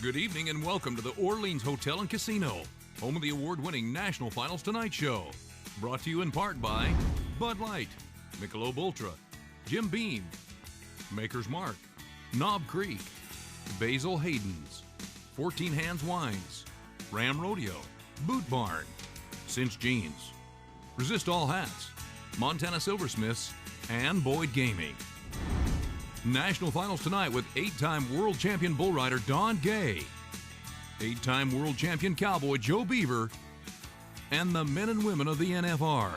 Good evening and welcome to the Orleans Hotel and Casino, home of the award-winning National Finals Tonight show. Brought to you in part by Bud Light, Michelob Ultra, Jim Beam, Maker's Mark, Knob Creek, Basil Hayden's, 14 Hands Wines, Ram Rodeo, Boot Barn, Cinch Jeans, Resist All Hats, Montana Silversmiths, and Boyd Gaming. National Finals tonight with 8-time world champion bull rider Don Gay, 8-time world champion cowboy Joe Beaver, and the men and women of the NFR.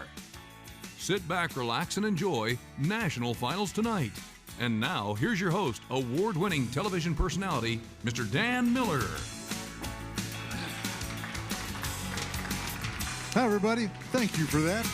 Sit back, relax, and enjoy National Finals tonight. And now, here's your host, award-winning television personality, Mr. Dan Miller. Hi, everybody. Thank you for that.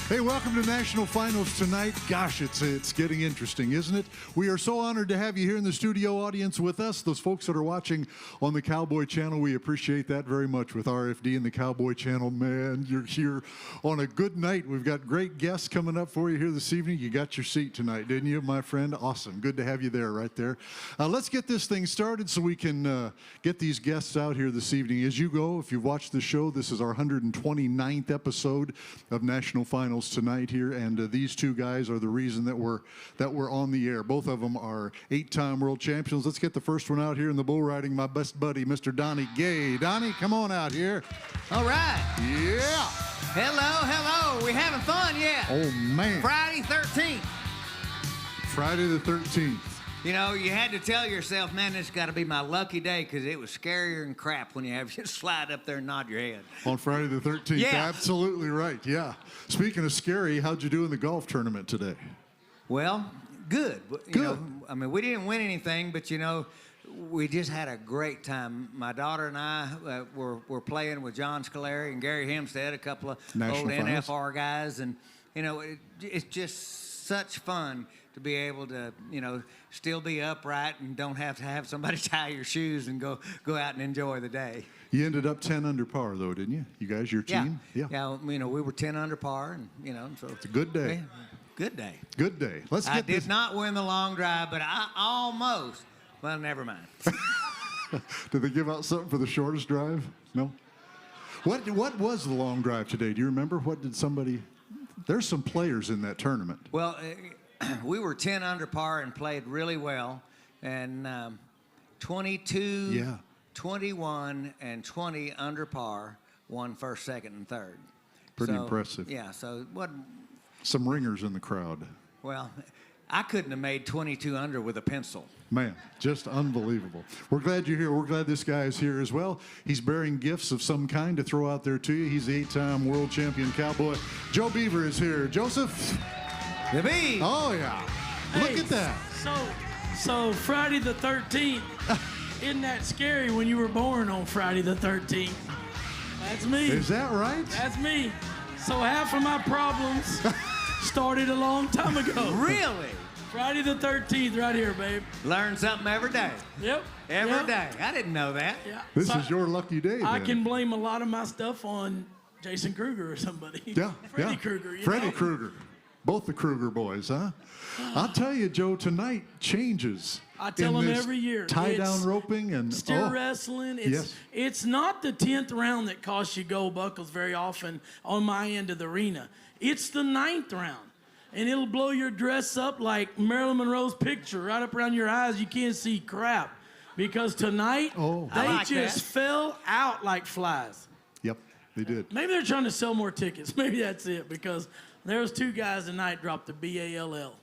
Hey, welcome to National Finals tonight. Gosh, it's getting interesting, isn't it? We are so honored to have you here in the studio audience with us. Those folks that are watching on the Cowboy Channel, we appreciate that very much with RFD and the Cowboy Channel. Man, you're here on a good night. We've got great guests coming up for you here this evening. You got your seat tonight, didn't you, my friend? Awesome. Good to have you there, right there. Let's get this thing started so we can get these guests out here this evening. As you go, if you've watched the show, this is our 129th episode of National Finals tonight here, and these two guys are the reason that we're on the air. Both of them are 8-time world champions. Let's get the first one out here in the bull riding, my best buddy, Mr. Donnie Gay. Donnie, come on out here. All right. Yeah. Hello. We having fun, yeah. Oh, man. Friday 13th. Friday the 13th. You know, you had to tell yourself, man, this got to be my lucky day because it was scarier than crap when you have to slide up there and nod your head. On Friday the 13th. Yeah. Absolutely right, yeah. Speaking of scary, how'd you do in the golf tournament today? Well, good. Good. You know, I mean, we didn't win anything, but, you know, we just had a great time. My daughter and I were playing with John Scolari and Gary Hempstead, a couple of National old Finals. NFR guys. And, you know, it's just such fun to be able to, you know, still be upright and don't have to have somebody tie your shoes and go out and enjoy the day. You ended up 10 under par, though, didn't you? You guys, your team? Yeah, you know, we were 10 under par, and, you know, so. It's a good day. Good day. Good day. Let's get I did not win the long drive, but I almost. Well, never mind. Did they give out something for the shortest drive? No? What was the long drive today? Do you remember? What did somebody... There's some players in that tournament. Well, we were 10 under par and played really well. And 22, 21, and 20 under par won first, second, and third. Pretty impressive. Yeah, so what... Some ringers in the crowd. Well, I couldn't have made 22 under with a pencil. Man, just unbelievable. We're glad you're here. We're glad this guy is here as well. He's bearing gifts of some kind to throw out there to you. He's the 8-time world champion cowboy. Joe Beaver is here. Joseph? The Bee! Oh, yeah. Look at that. So Friday the 13th, isn't that scary when you were born on Friday the 13th? That's me. Is that right? That's me. So half of my problems started a long time ago. Really? Friday the 13th, right here, babe. Learn something every day. Yep. Every day. I didn't know that. Yeah. This is your lucky day, I then. can blame a lot of my stuff on Jason Kruger or somebody. Yeah, Freddy Krueger. Freddy Krueger. Both the Krueger boys, huh? I'll tell you, Joe, tonight changes. I tell them every year. Tie-down roping and steer wrestling. It's not the 10th round that costs you gold buckles very often on my end of the arena. It's the 9th round. And it'll blow your dress up like Marilyn Monroe's picture right up around your eyes. You can't see crap. Because tonight, they fell out like flies. Yep, they did. Maybe they're trying to sell more tickets. Maybe that's it. Because there's two guys tonight dropped the BALL.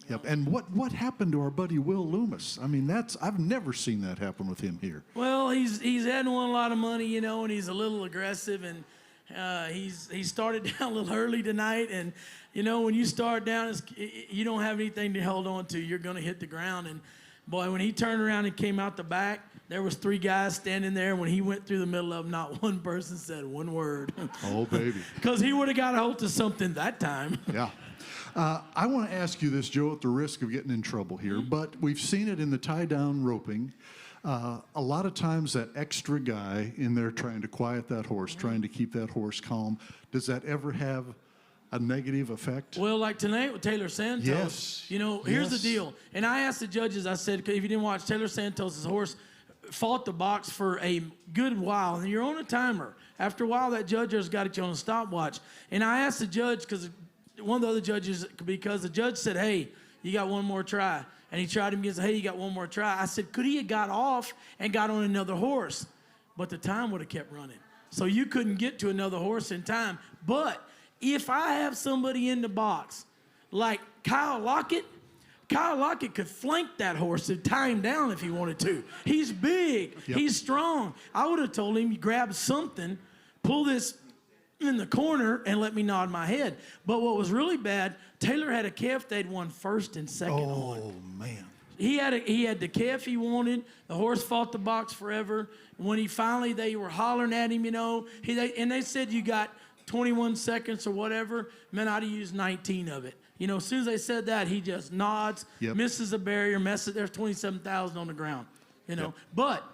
Yep. And what happened to our buddy Will Loomis? I mean, I've never seen that happen with him here. Well, he's hadn't won a lot of money, you know, and he's a little aggressive, and he started down a little early tonight, and you know, when you start down, you don't have anything to hold on to. You're going to hit the ground, and boy, when he turned around and came out the back, there was 3 guys standing there. When he went through the middle of them, not one person said one word. Oh, baby. Because he would have got a hold of something that time. Yeah. I want to ask you this, Joe, at the risk of getting in trouble here, but we've seen it in the tie-down roping. A lot of times that extra guy in there trying to quiet that horse, trying to keep that horse calm, does that ever have a negative effect? Well, like tonight with Taylor Santos, yes. You know, here's the deal. And I asked the judges, I said, if you didn't watch Taylor Santos' horse, fought the box for a good while, and you're on a timer. After a while, that judge has got you on a stopwatch. And I asked the judge, because one of the other judges, because the judge said, hey, you got one more try. And he tried him again and said, hey, you got one more try. I said, could he have got off and got on another horse? But the time would have kept running. So you couldn't get to another horse in time. But if I have somebody in the box like Kyle Lockett could flank that horse and tie him down if he wanted to. He's big. Yep. He's strong. I would have told him, grab something, pull this in the corner, and let me nod my head. But what was really bad, Taylor had a calf they'd won first and second on. Oh, man. He had the calf he wanted. The horse fought the box forever. When they were hollering at him, and they said you got 21 seconds or whatever. Man, I'd have used 19 of it. As soon as they said that, he just nods, misses the barrier, there's 27,000 on the ground. But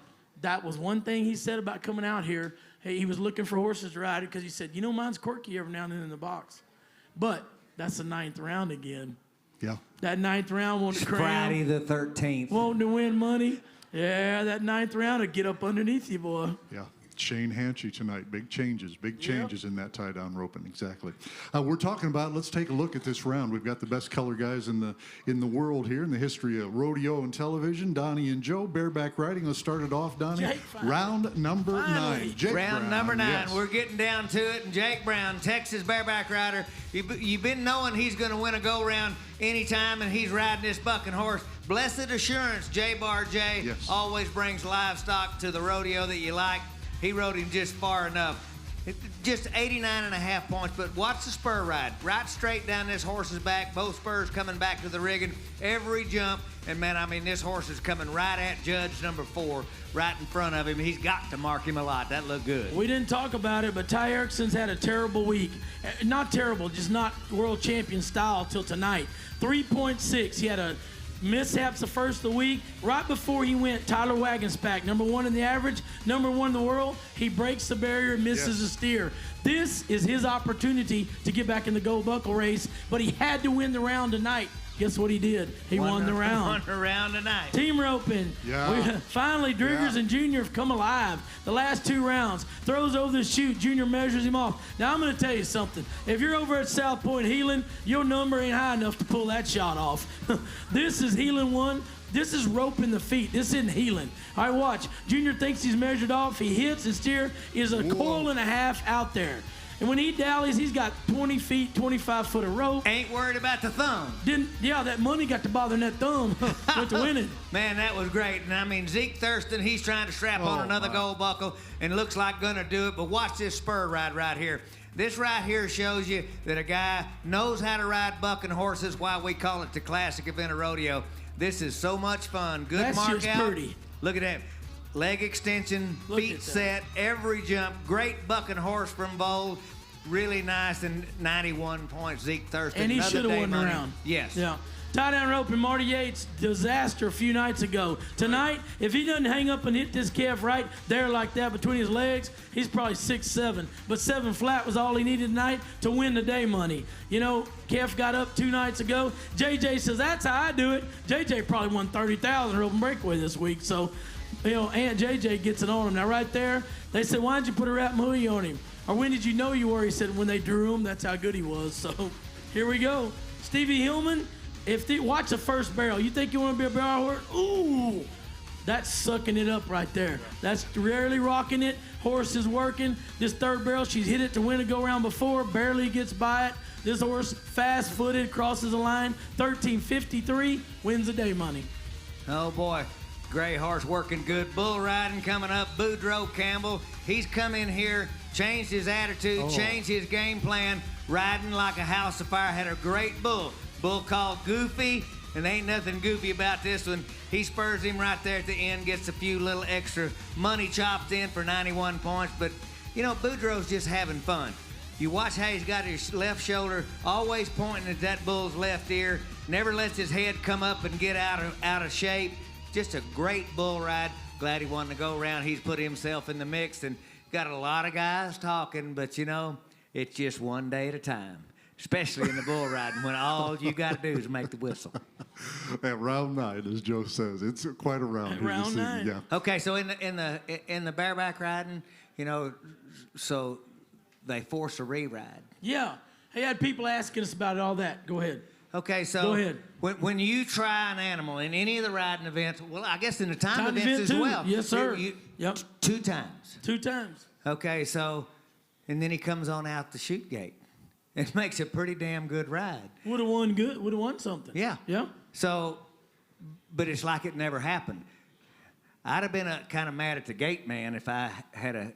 that was one thing he said about coming out here. Hey, he was looking for horses to ride because he said, mine's quirky every now and then in the box. But that's the 9th round again. Yeah. That 9th round won the crown. Friday the 13th. Wanting to win money. Yeah, that 9th round will get up underneath you, boy. Yeah. Shane Hanchy tonight. Big changes in that tie-down roping. Exactly. We're talking about, let's take a look at this round. We've got the best color guys in the world here in the history of rodeo and television. Donnie and Joe, bareback riding. Let's start it off, Donnie. Jake, round number 9. Jake round Brown, number 9. Yes. We're getting down to it. And Jake Brown, Texas bareback rider. You've been knowing he's going to win a go-round anytime, and he's riding this bucking horse. Blessed Assurance, J-Bar J, yes, always brings livestock to the rodeo that you like. He rode him just far enough. Just 89.5 points, but watch the spur ride. Right straight down this horse's back, both spurs coming back to the rigging, every jump. And, man, this horse is coming right at Judge number 4, right in front of him. He's got to mark him a lot. That looked good. We didn't talk about it, but Ty Erickson's had a terrible week. Not terrible, just not world champion style till tonight. 3.6. He had a mishaps the first of the week. Right before he went, Tyler Wagenspack, number 1 in the average, number 1 in the world. He breaks the barrier and misses a steer. This is his opportunity to get back in the gold buckle race, but he had to win the round tonight. Guess what he did? He won the round. Won the round tonight. Team roping. Yeah. Finally, Driggers and Junior have come alive. The last 2 rounds. Throws over the chute. Junior measures him off. Now, I'm going to tell you something. If you're over at South Point Healing, your number ain't high enough to pull that shot off. This is Healing 1. This is roping the feet. This isn't healing. All right, watch. Junior thinks he's measured off. He hits, and steer is a coil and a half out there. And when he dallies, he's got 20 feet, 25 foot of rope. Ain't worried about the thumb. That money got to bothering that thumb with the winning. Man, that was great. And Zeke Thurston, he's trying to strap on another gold buckle and looks like gonna do it. But watch this spur ride right here. This right here shows you that a guy knows how to ride bucking horses, why we call it the classic event of rodeo. This is so much fun. Good That's mark just out. pretty. Look at that. Leg extension, feet set, every jump. Great bucking horse from Bold. Really nice, and 91 points. Zeke Thurston. And he should have won the round. Yes. Yeah. Tie-down rope and Marty Yates, disaster a few nights ago. Tonight, if he doesn't hang up and hit this calf right there like that between his legs, he's probably 6'7". But 7 flat was all he needed tonight to win the day money. Calf got up 2 nights ago. JJ says, that's how I do it. JJ probably won 30,000 rope and breakaway this week. So, Aunt JJ gets it on him. Now, right there, they said, why did you put a wrap movie on him? Or when did you know you were? He said, when they drew him, that's how good he was. So, here we go. Stevie Hillman, watch the first barrel. You think you want to be a barrel horse? Ooh, that's sucking it up right there. That's rarely rocking it. Horse is working. This third barrel, she's hit it to win a go-round before, barely gets by it. This horse, fast-footed, crosses the line. 13.53, wins the day money. Oh, boy. Gray horse working good. Bull riding coming up. Boudreaux Campbell. He's come in here, changed his attitude, changed his game plan, riding like a house of fire. Had a great bull. Bull called Goofy, and there ain't nothing goofy about this one. He spurs him right there at the end, gets a few little extra money chopped in for 91 points. But, Boudreaux's just having fun. You watch how he's got his left shoulder always pointing at that bull's left ear, never lets his head come up and get out of shape. Just a great bull ride. Glad he won the go-round. He's put himself in the mix and got a lot of guys talking, but, it's just one day at a time. especially in the bull riding when all you got to do is make the whistle. At round 9, as Joe says, it's quite a round here Round this 9. evening. Yeah. Okay, so in the bareback riding, so they force a re-ride. Yeah. Hey, I had people asking us about all that. Go ahead. Okay, so Go ahead. When you try an animal in any of the riding events, well, I guess in the time Time events event as too. well. Yes, sir. Yep. 2 times. 2 times. Okay, so, and then he comes on out the chute gate. It makes a pretty damn good ride. Would have won good. Would have won something. Yeah. Yeah. So, but it's like it never happened. I'd have been kind of mad at the gate man if I had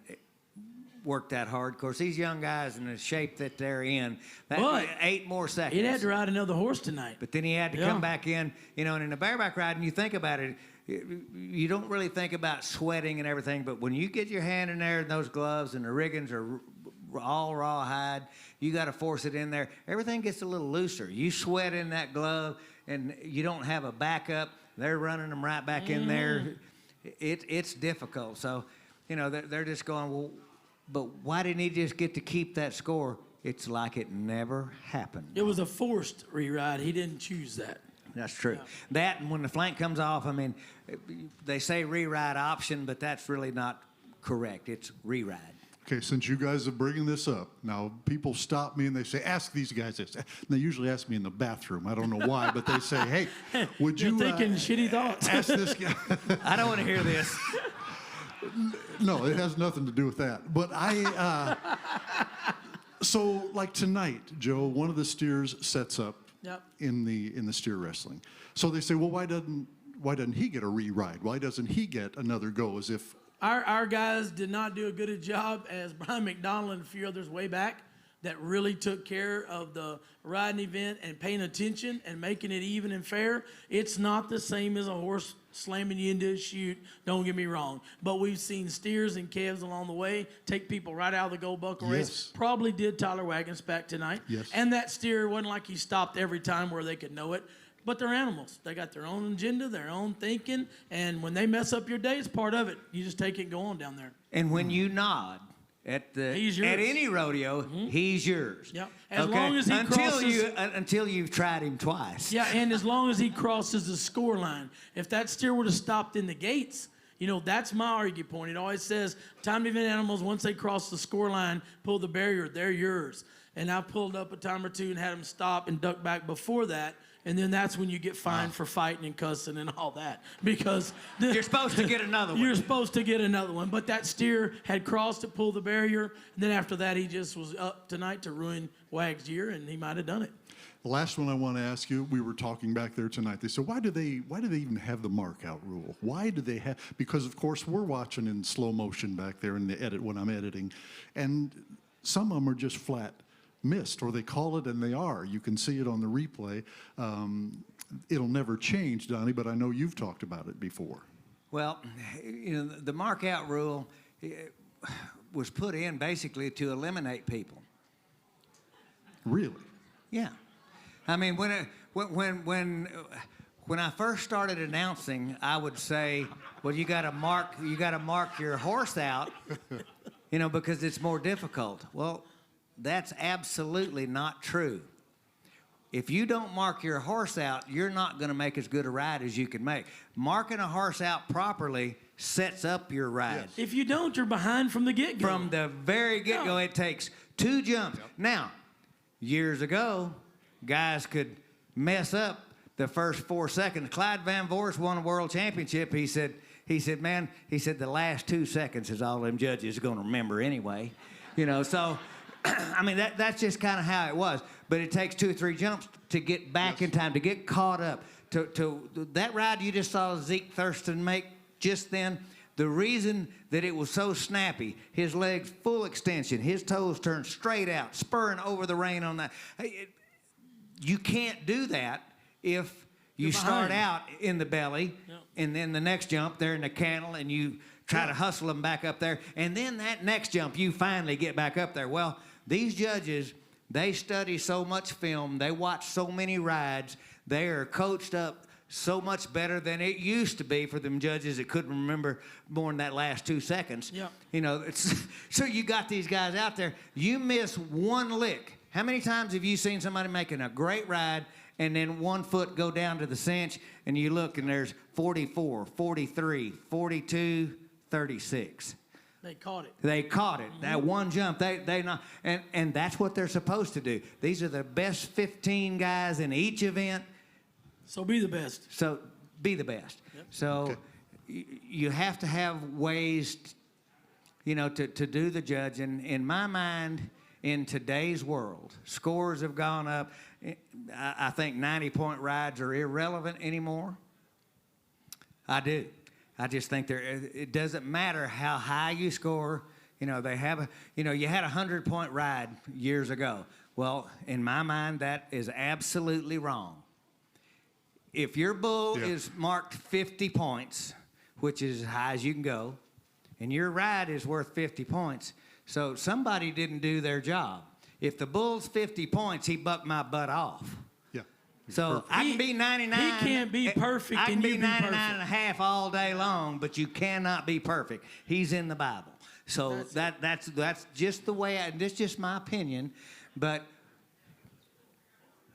worked that hard. Of course, these young guys in the shape that they're in, But 8 more seconds. He had to ride another horse tonight. But then he had to come back in, and in the bareback riding, you think about it, you don't really think about sweating and everything, but when you get your hand in there and those gloves and the riggings are all rawhide, you got to force it in there. Everything gets a little looser. You sweat in that glove, and you don't have a backup. They're running them right back in there. It's difficult. So, they're just going, well, but why didn't he just get to keep that score? It's like it never happened. It was a forced re-ride. He didn't choose that. That's true. Yeah. That, and when the flank comes off, I mean, they say re-ride option, but that's really not correct. It's re-ride. Okay, since you guys are bringing this up, now people stop me and they say, ask these guys this. And they usually ask me in the bathroom. I don't know why, but they say, hey, would you... You're thinking shitty thoughts. Ask this guy. I don't want to hear this. No, it has nothing to do with that. But so like tonight, Joe, one of the steers sets up in the steer wrestling. So they say, well, why doesn't he get a re-ride? Why doesn't he get another go as if... Our guys did not do a good a job as Brian McDonald and a few others way back that really took care of the riding event and paying attention and making it even and fair. It's not the same as a horse slamming you into a chute, don't get me wrong. But we've seen steers and calves along the way take people right out of the gold buckle race. Probably did Tyler Wagons back tonight. Yes. And that steer wasn't like he stopped every time where they could know it. But they're animals. They got their own agenda, their own thinking, and when they mess up your day, it's part of it. You just take it and go on down there. And when you nod at any rodeo, he's yours. Yeah. As long as he crosses... Until you've tried him twice. Yeah, and as long as he crosses the score line. If that steer would have stopped in the gates, that's my argument point. It always says, time event animals, once they cross the score line, pull the barrier, they're yours. And I pulled up a time or two and had them stop and duck back before that. And then that's when you get fined for fighting and cussing and all that. Because you're supposed to get another one. You're supposed to get another one. But that steer had crossed it, pulled the barrier. And then after that, he just was up tonight to ruin Wag's year, and he might have done it. The last one I want to ask you, we were talking back there tonight. They said, why do they even have the mark out rule? Why do they have, because of course we're watching in slow motion back there in the edit when I'm editing. And some of them are just flat missed, or they call it and they are. You can see it on the replay. It'll never change, Donnie, but I know you've talked about it before. Well, the mark out rule was put in basically to eliminate people. Really? Yeah. I mean, when I first started announcing, I would say, well, you got to mark your horse out, because it's more difficult. Well, that's absolutely not true. If you don't mark your horse out, you're not going to make as good a ride as you can make. Marking a horse out properly sets up your ride. Yes. If you don't, you're behind from the get-go. From the very get-go, it takes 2 jumps. Yep. Now, years ago, guys could mess up the first 4 seconds. Clyde Van Voorst won a world championship. He said, the last 2 seconds is all them judges are going to remember anyway. So... I mean, that's just kind of how it was. But it takes 2 or 3 jumps to get back in time, to get caught up. To that ride you just saw Zeke Thurston make just then, the reason that it was so snappy, his legs full extension, his toes turned straight out, spurring over the rein on that. You can't do that if you start out in the belly, and then the next jump, they're in the cantle, and you try to hustle them back up there. And then that next jump, you finally get back up there. Well, these judges, they study so much film. They watch so many rides. They are coached up so much better than it used to be for them judges that couldn't remember more than that last 2 seconds. Yeah. So you got these guys out there. You miss one lick, How many times have you seen somebody making a great ride and then one foot go down to the cinch and you look and there's 44, 43, 42, 36. They caught it. They caught it. That one jump, they not, and that's what they're supposed to do. These are the best 15 guys in each event. So be the best. So be the best. Yep. So you have to have ways, to do the judging. In my mind, in today's world, scores have gone up. I think 90-point rides are irrelevant anymore. I do. I just think it doesn't matter how high you score. They have you had a 100-point ride years ago. Well, in my mind, that is absolutely wrong. If your bull is marked 50 points, which is as high as you can go, and your ride is worth 50 points, so somebody didn't do their job. If the bull's 50 points, he bucked my butt off. So I can be 99. He can't be perfect. I can be 99 perfect. and a half all day long, but you cannot be perfect. He's in the Bible. So that's just the way. This is just my opinion, but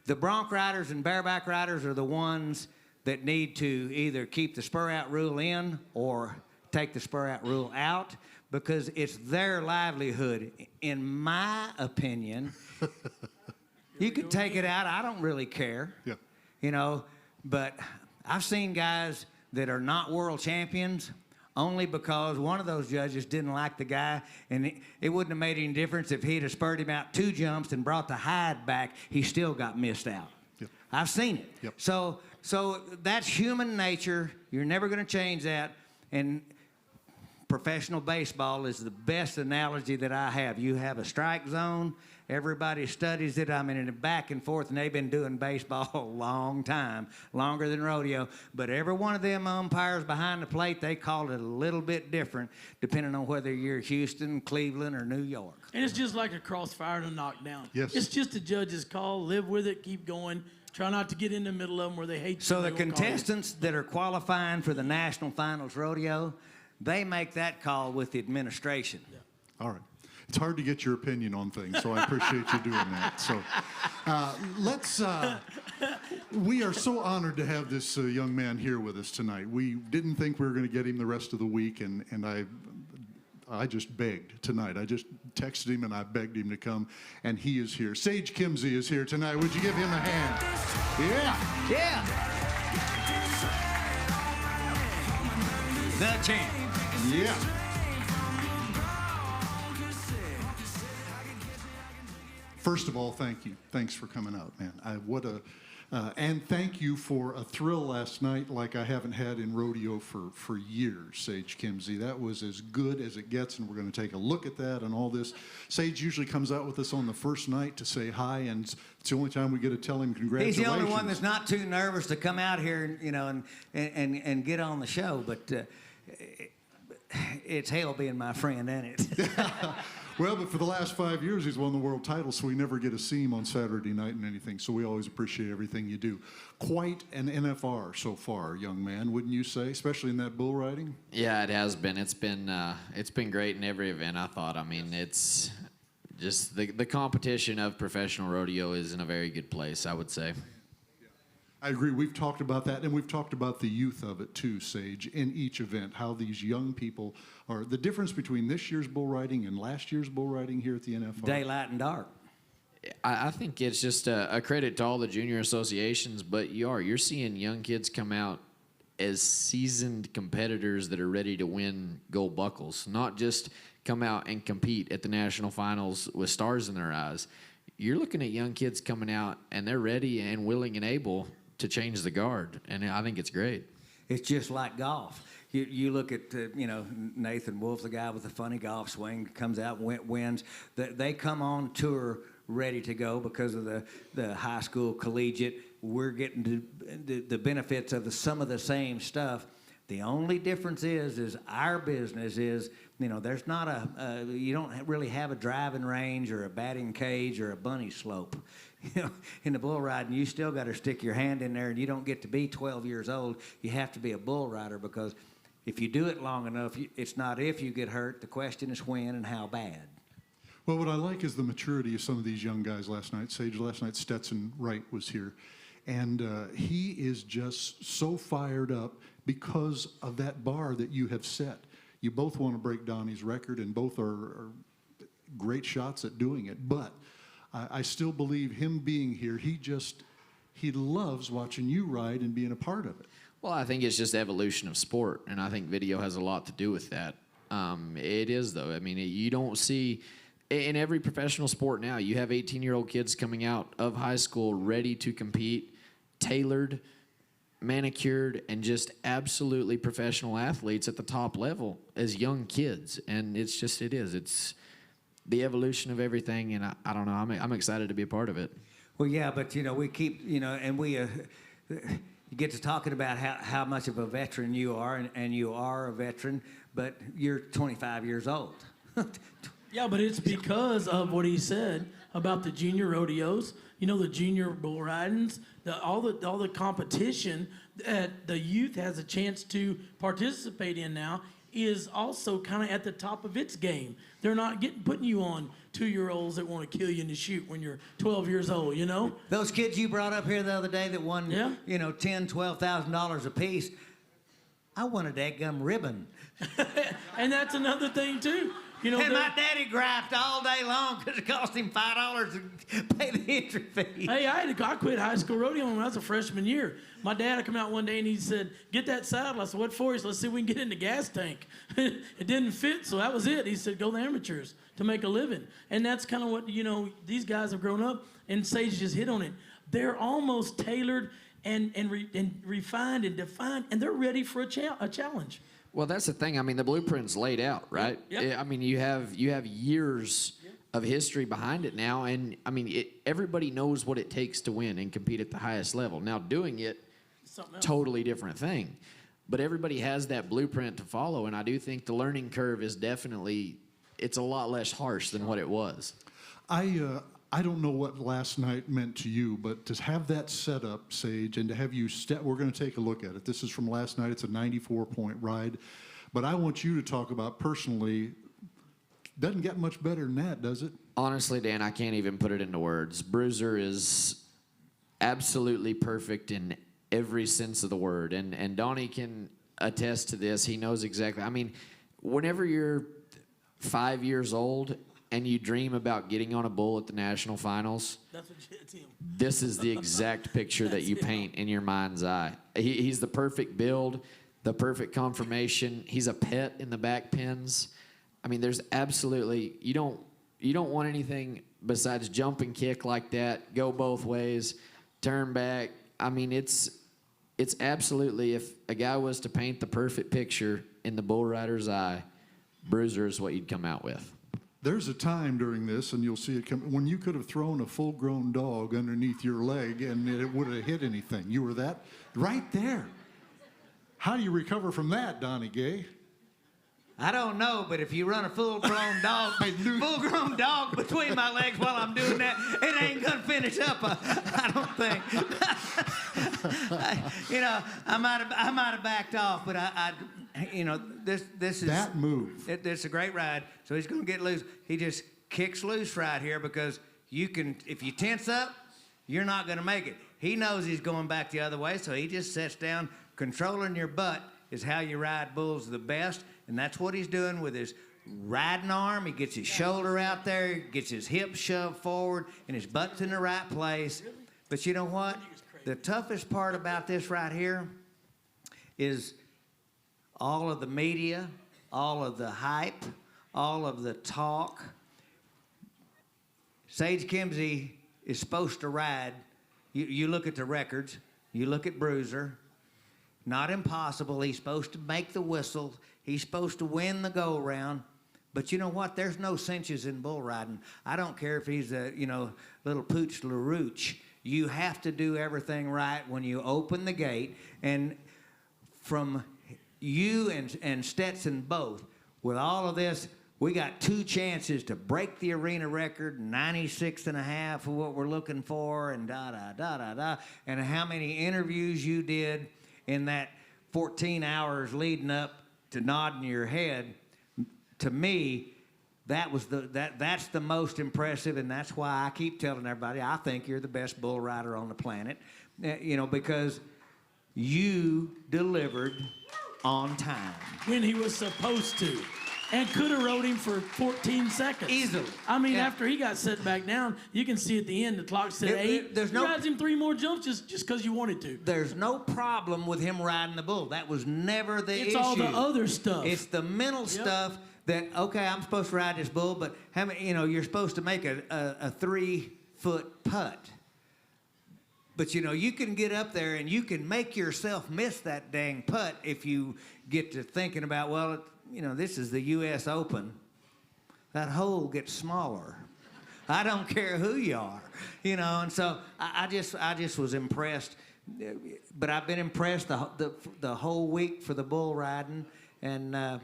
the bronc riders and bareback riders are the ones that need to either keep the spur out rule in or take the spur out rule out, because it's their livelihood. In my opinion. You could take it out. I don't really care. Yeah. But I've seen guys that are not world champions only because one of those judges didn't like the guy, and it wouldn't have made any difference if he'd have spurred him out 2 jumps and brought the hide back. He still got missed out. Yep. I've seen it. Yep. So that's human nature. You're never going to change that. And professional baseball is the best analogy that I have. You have a strike zone. Everybody studies it. I mean, in the back and forth, and they've been doing baseball a long time, longer than rodeo. But every one of them umpires behind the plate, they call it a little bit different, depending on whether you're Houston, Cleveland, or New York. And it's just like a crossfire and a knockdown. Yes. It's just a judge's call. Live with it. Keep going. Try not to get in the middle of them where they hate you. So the contestants that are qualifying for the National Finals Rodeo, they make that call with the administration. Yeah. All right. It's hard to get your opinion on things, so I appreciate you doing that. So we are so honored to have this young man here with us tonight. We didn't think we were going to get him the rest of the week, and I just begged tonight. I just texted him and I begged him to come, and he is here. Sage Kimsey is here tonight. Would you give him a hand? Yeah. The champ. Yeah. First of all, thank you. Thanks for coming out, man. And thank you for a thrill last night like I haven't had in rodeo for years, Sage Kimsey. That was as good as it gets, and we're going to take a look at that and all this. Sage usually comes out with us on the first night to say hi, and it's the only time we get to tell him congratulations. He's the only one that's not too nervous to come out here, and get on the show. But it's hell being my friend, ain't it? Well, but for the last 5 years, he's won the world title, so we never get to see him on Saturday night and anything. So we always appreciate everything you do. Quite an NFR so far, young man, wouldn't you say? Especially in that bull riding. Yeah, it has been. It's been great in every event. I thought. I mean, it's just the competition of professional rodeo is in a very good place, I would say. I agree. We've talked about that, and we've talked about the youth of it too, Sage, in each event, how these young people are. The difference between this year's bull riding and last year's bull riding here at the NFR. Daylight and dark. I think it's just a credit to all the junior associations, but you're seeing young kids come out as seasoned competitors that are ready to win gold buckles, not just come out and compete at the national finals with stars in their eyes. You're looking at young kids coming out, and they're ready and willing and able to change the guard, and I think it's great. It's just like golf. You look at Nathan Wolf, the guy with the funny golf swing, comes out and wins. They come on tour ready to go because of the high school collegiate. We're getting the benefits of some of the same stuff. The only difference is our business is, there's not you don't really have a driving range or a batting cage or a bunny slope. In the bull riding, you still got to stick your hand in there, and you don't get to be 12 years old. You have to be a bull rider, because if you do it long enough, it's not if you get hurt. The question is when and how bad. Well, what I like is the maturity of some of these young guys last night. Sage, last night Stetson Wright was here. And he is just so fired up because of that bar that you have set. You both want to break Donnie's record, and both are great shots at doing it. But I still believe him being here, he loves watching you ride and being a part of it. Well, I think it's just evolution of sport, and I think video has a lot to do with that. It is, though. I mean, you don't see... In every professional sport now, you have 18-year-old kids coming out of high school ready to compete, tailored, manicured, and just absolutely professional athletes at the top level as young kids. And it's the evolution of everything, and I don't know. I'm excited to be a part of it. Well, yeah, but, we keep, and we... you get to talking about how much of a veteran you are, and you are a veteran, but you're 25 years old. Yeah, but it's because of what he said about the junior rodeos, the junior bull ridings, all the competition that the youth has a chance to participate in now is also kind of at the top of its game. They're not putting you on 2-year-olds that want to kill you in the chute when you're 12 years old, Those kids you brought up here the other day that won, $10,000, $12,000 a piece, I won a dadgum ribbon. And that's another thing, too. And my daddy griped all day long because it cost him $5 to pay the entry fee. Hey, I quit high school rodeo when I was a freshman year. My dad had come out one day and he said, "Get that saddle." I said, "What for?" He said, "Let's see if we can get in the gas tank." It didn't fit, so that was it. He said, "Go to the amateurs to make a living." And that's kind of what, these guys have grown up, and Sage just hit on it. They're almost tailored and refined and defined, and they're ready for a challenge. Well, that's the thing. I mean, the blueprint's laid out, right? Yep. I mean, you have years of history behind it now, and I mean, everybody knows what it takes to win and compete at the highest level. Now, doing it, totally different thing, but everybody has that blueprint to follow, and I do think the learning curve is it's a lot less harsh than what it was. I don't know what last night meant to you, but to have that set up, Sage, and to have you we're going to take a look at it. This is from last night. It's a 94-point ride. But I want you to talk about personally, doesn't get much better than that, does it? Honestly, Dan, I can't even put it into words. Bruiser is absolutely perfect in every sense of the word. And Donnie can attest to this. He knows exactly. I mean, whenever you're 5 years old and you dream about getting on a bull at the national finals, this is the exact picture that you paint in your mind's eye. He's the perfect build, the perfect conformation. He's a pet in the back pins. I mean, there's absolutely, you don't want anything besides jump and kick like that, go both ways, turn back. I mean, it's absolutely, if a guy was to paint the perfect picture in the bull rider's eye, Bruiser is what you'd come out with. There's a time during this, and you'll see it come, when you could have thrown a full-grown dog underneath your leg and it would have hit anything. You were that right there. How do you recover from that, Donnie Gay? I don't know, but if you run a full-grown dog between my legs while I'm doing that, it ain't gonna finish up. I don't think. I might have backed off, but this is that move. It's a great ride. So he's gonna get loose. He just kicks loose right here because if you tense up, you're not gonna make it. He knows he's going back the other way, so he just sits down. Controlling your butt is how you ride bulls the best. And that's what he's doing with his riding arm. He gets his shoulder out there, gets his hips shoved forward, and his butt's in the right place. But you know what? The toughest part about this right here is all of the media, all of the hype, all of the talk. Sage Kimsey is supposed to ride. You look at the records. You look at Bruiser. Not impossible. He's supposed to make the whistle. He's supposed to win the go-round. But you know what? There's no cinches in bull riding. I don't care if he's a, little Pooch LaRouche. You have to do everything right when you open the gate. And from you and Stetson both, with all of this, we got 2 chances to break the arena record, 96.5 for what we're looking for, and da-da-da-da-da. And how many interviews you did in that 14 hours leading up to nodding your head. To me, that's the most impressive, and that's why I keep telling everybody I think you're the best bull rider on the planet, because you delivered on time when he was supposed to, and could have rode him for 14 seconds easily. I mean, after he got set back down, you can see at the end the clock said 8. There's you rides him 3 more jumps just because you wanted to. There's no problem with him riding the bull. That was never the issue. It's all the other stuff. It's the mental stuff. That, okay, I'm supposed to ride this bull, but how many, you're supposed to make a 3-foot putt. But you can get up there and you can make yourself miss that dang putt if you get to thinking about, well, this is the U.S. Open. That hole gets smaller. I don't care who you are, And so I just was impressed, but I've been impressed the whole week for the bull riding, and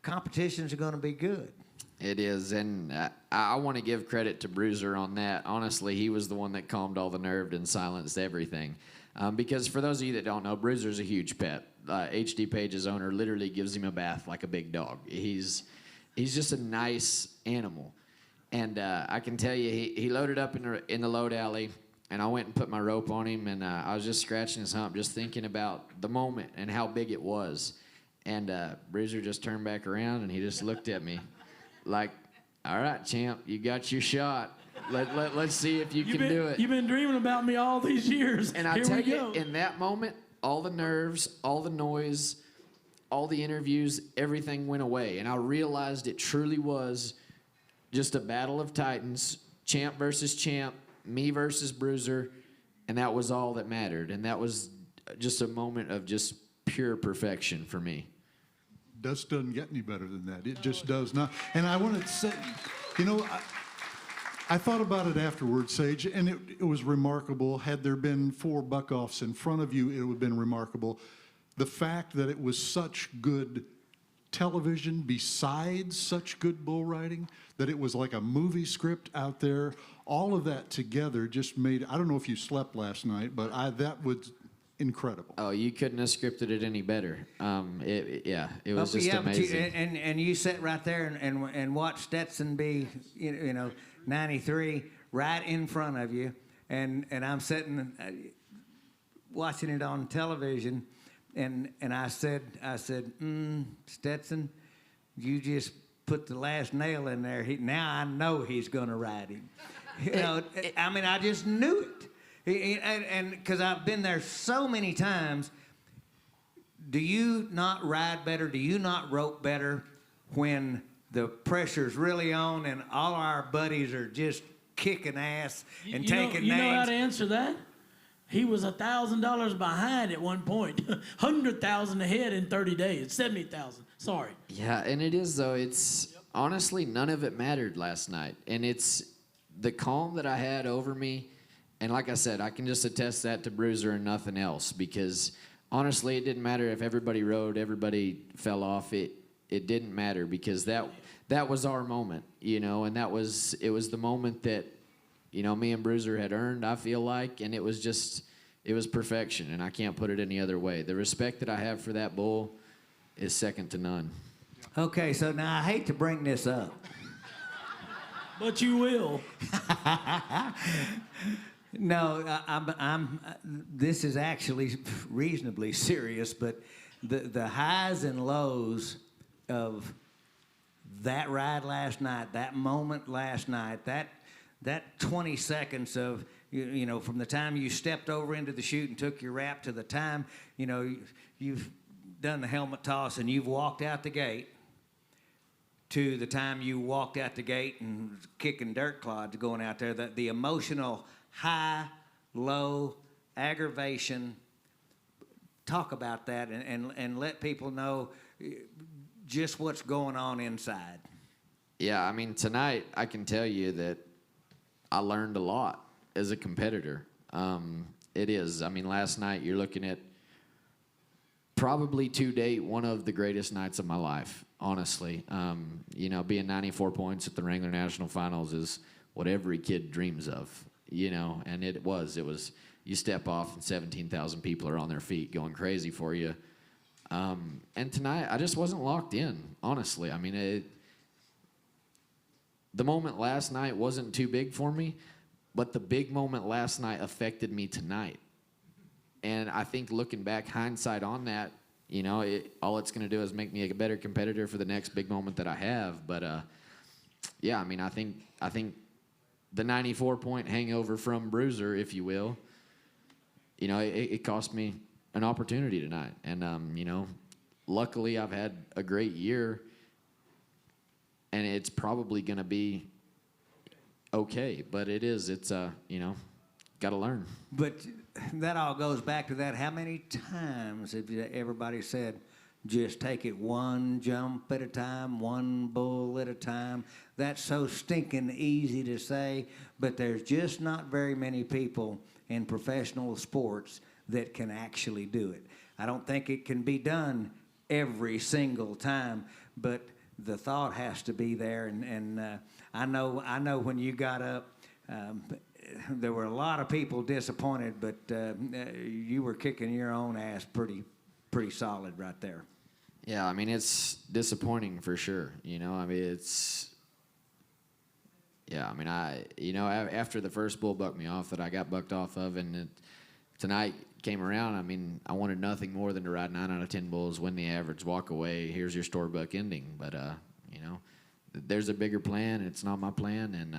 competitions are going to be good. It is, and I want to give credit to Bruiser on that. Honestly, he was the one that calmed all the nerves and silenced everything. Because for those of you that don't know, Bruiser's a huge pet. H.D. Page's owner literally gives him a bath like a big dog. He's just a nice animal. And I can tell you, he loaded up in the load alley, and I went and put my rope on him, and I was just scratching his hump, just thinking about the moment and how big it was. And Bruiser just turned back around, and he just looked at me like, all right, champ, you got your shot. Let's see if you can do it. You've been dreaming about me all these years. And I tell you, in that moment, all the nerves, all the noise, all the interviews, everything went away. And I realized it truly was just a battle of titans, champ versus champ, me versus Bruiser, and that was all that mattered. And that was just a moment of just pure perfection for me. Doesn't get any better than that. It just does not. And I wanted to say, I thought about it afterwards, Sage, and it was remarkable. Had there been 4 buck-offs in front of you, it would have been remarkable. The fact that it was such good television besides such good bull riding, that it was like a movie script out there, all of that together just made, I don't know if you slept last night, but that was incredible. Oh, you couldn't have scripted it any better. It was just amazing. And you sit right there and watch Stetson be, 93 right in front of you, and I'm sitting watching it on television, and I said, Stetson, you just put the last nail in there. Now I know he's going to ride him. I just knew it. And because I've been there so many times, do you not ride better? Do you not rope better when the pressure's really on and all our buddies are just kicking ass and taking names? You know how to answer that? He was $1,000 behind at one point, 100,000 ahead in 30 days, 70,000. Sorry. Yeah, and it is though. It's honestly none of it mattered last night, and it's the calm that I had over me. And like I said, I can just attest that to Bruiser and nothing else, because honestly, it didn't matter if everybody rode, everybody fell off. It didn't matter, because that was our moment, and it was the moment that, me and Bruiser had earned, I feel like, and it was perfection, and I can't put it any other way. The respect that I have for that bull is second to none. Okay, so now I hate to bring this up. But you will. No, this is actually reasonably serious, but the highs and lows of that ride last night, that moment last night, that 20 seconds of, from the time you stepped over into the chute and took your wrap to the time, you've done the helmet toss and you've walked out the gate, to the time you walked out the gate and kicking dirt clods going out there, the emotional high, low, aggravation. Talk about that and let people know just what's going on inside. Yeah, tonight I can tell you that I learned a lot as a competitor. It is. Last night you're looking at probably to date one of the greatest nights of my life, honestly. Being 94 points at the Wrangler National Finals is what every kid dreams of. And it was, you step off and 17,000 people are on their feet going crazy for you. And tonight, I just wasn't locked in, honestly. the moment last night wasn't too big for me, but the big moment last night affected me tonight. And I think looking back, hindsight on that, you know, all it's going to do is make me a better competitor for the next big moment that I have. But yeah, I mean, I think the 94-point hangover from Bruiser, if you will, you know, it cost me an opportunity tonight. And you know, luckily I've had a great year, and it's probably going to be okay. But it's you know, got to learn. But that all goes back to that. How many times have everybody said, just take it one jump at a time, one bull at a time? That's so stinking easy to say, but there's just not very many people in professional sports that can actually do it. I don't think it can be done every single time, but the thought has to be there. And I know when you got up, there were a lot of people disappointed, but you were kicking your own ass pretty solid right there. Yeah, I mean, it's disappointing for sure. You know, I mean, yeah, I mean, you know, after the first bull bucked me off that I got bucked off of, and tonight came around, I mean, I wanted nothing more than to ride 9 out of 10 bulls, win the average, walk away. Here's your storybook ending. But, you know, there's a bigger plan, and it's not my plan. And,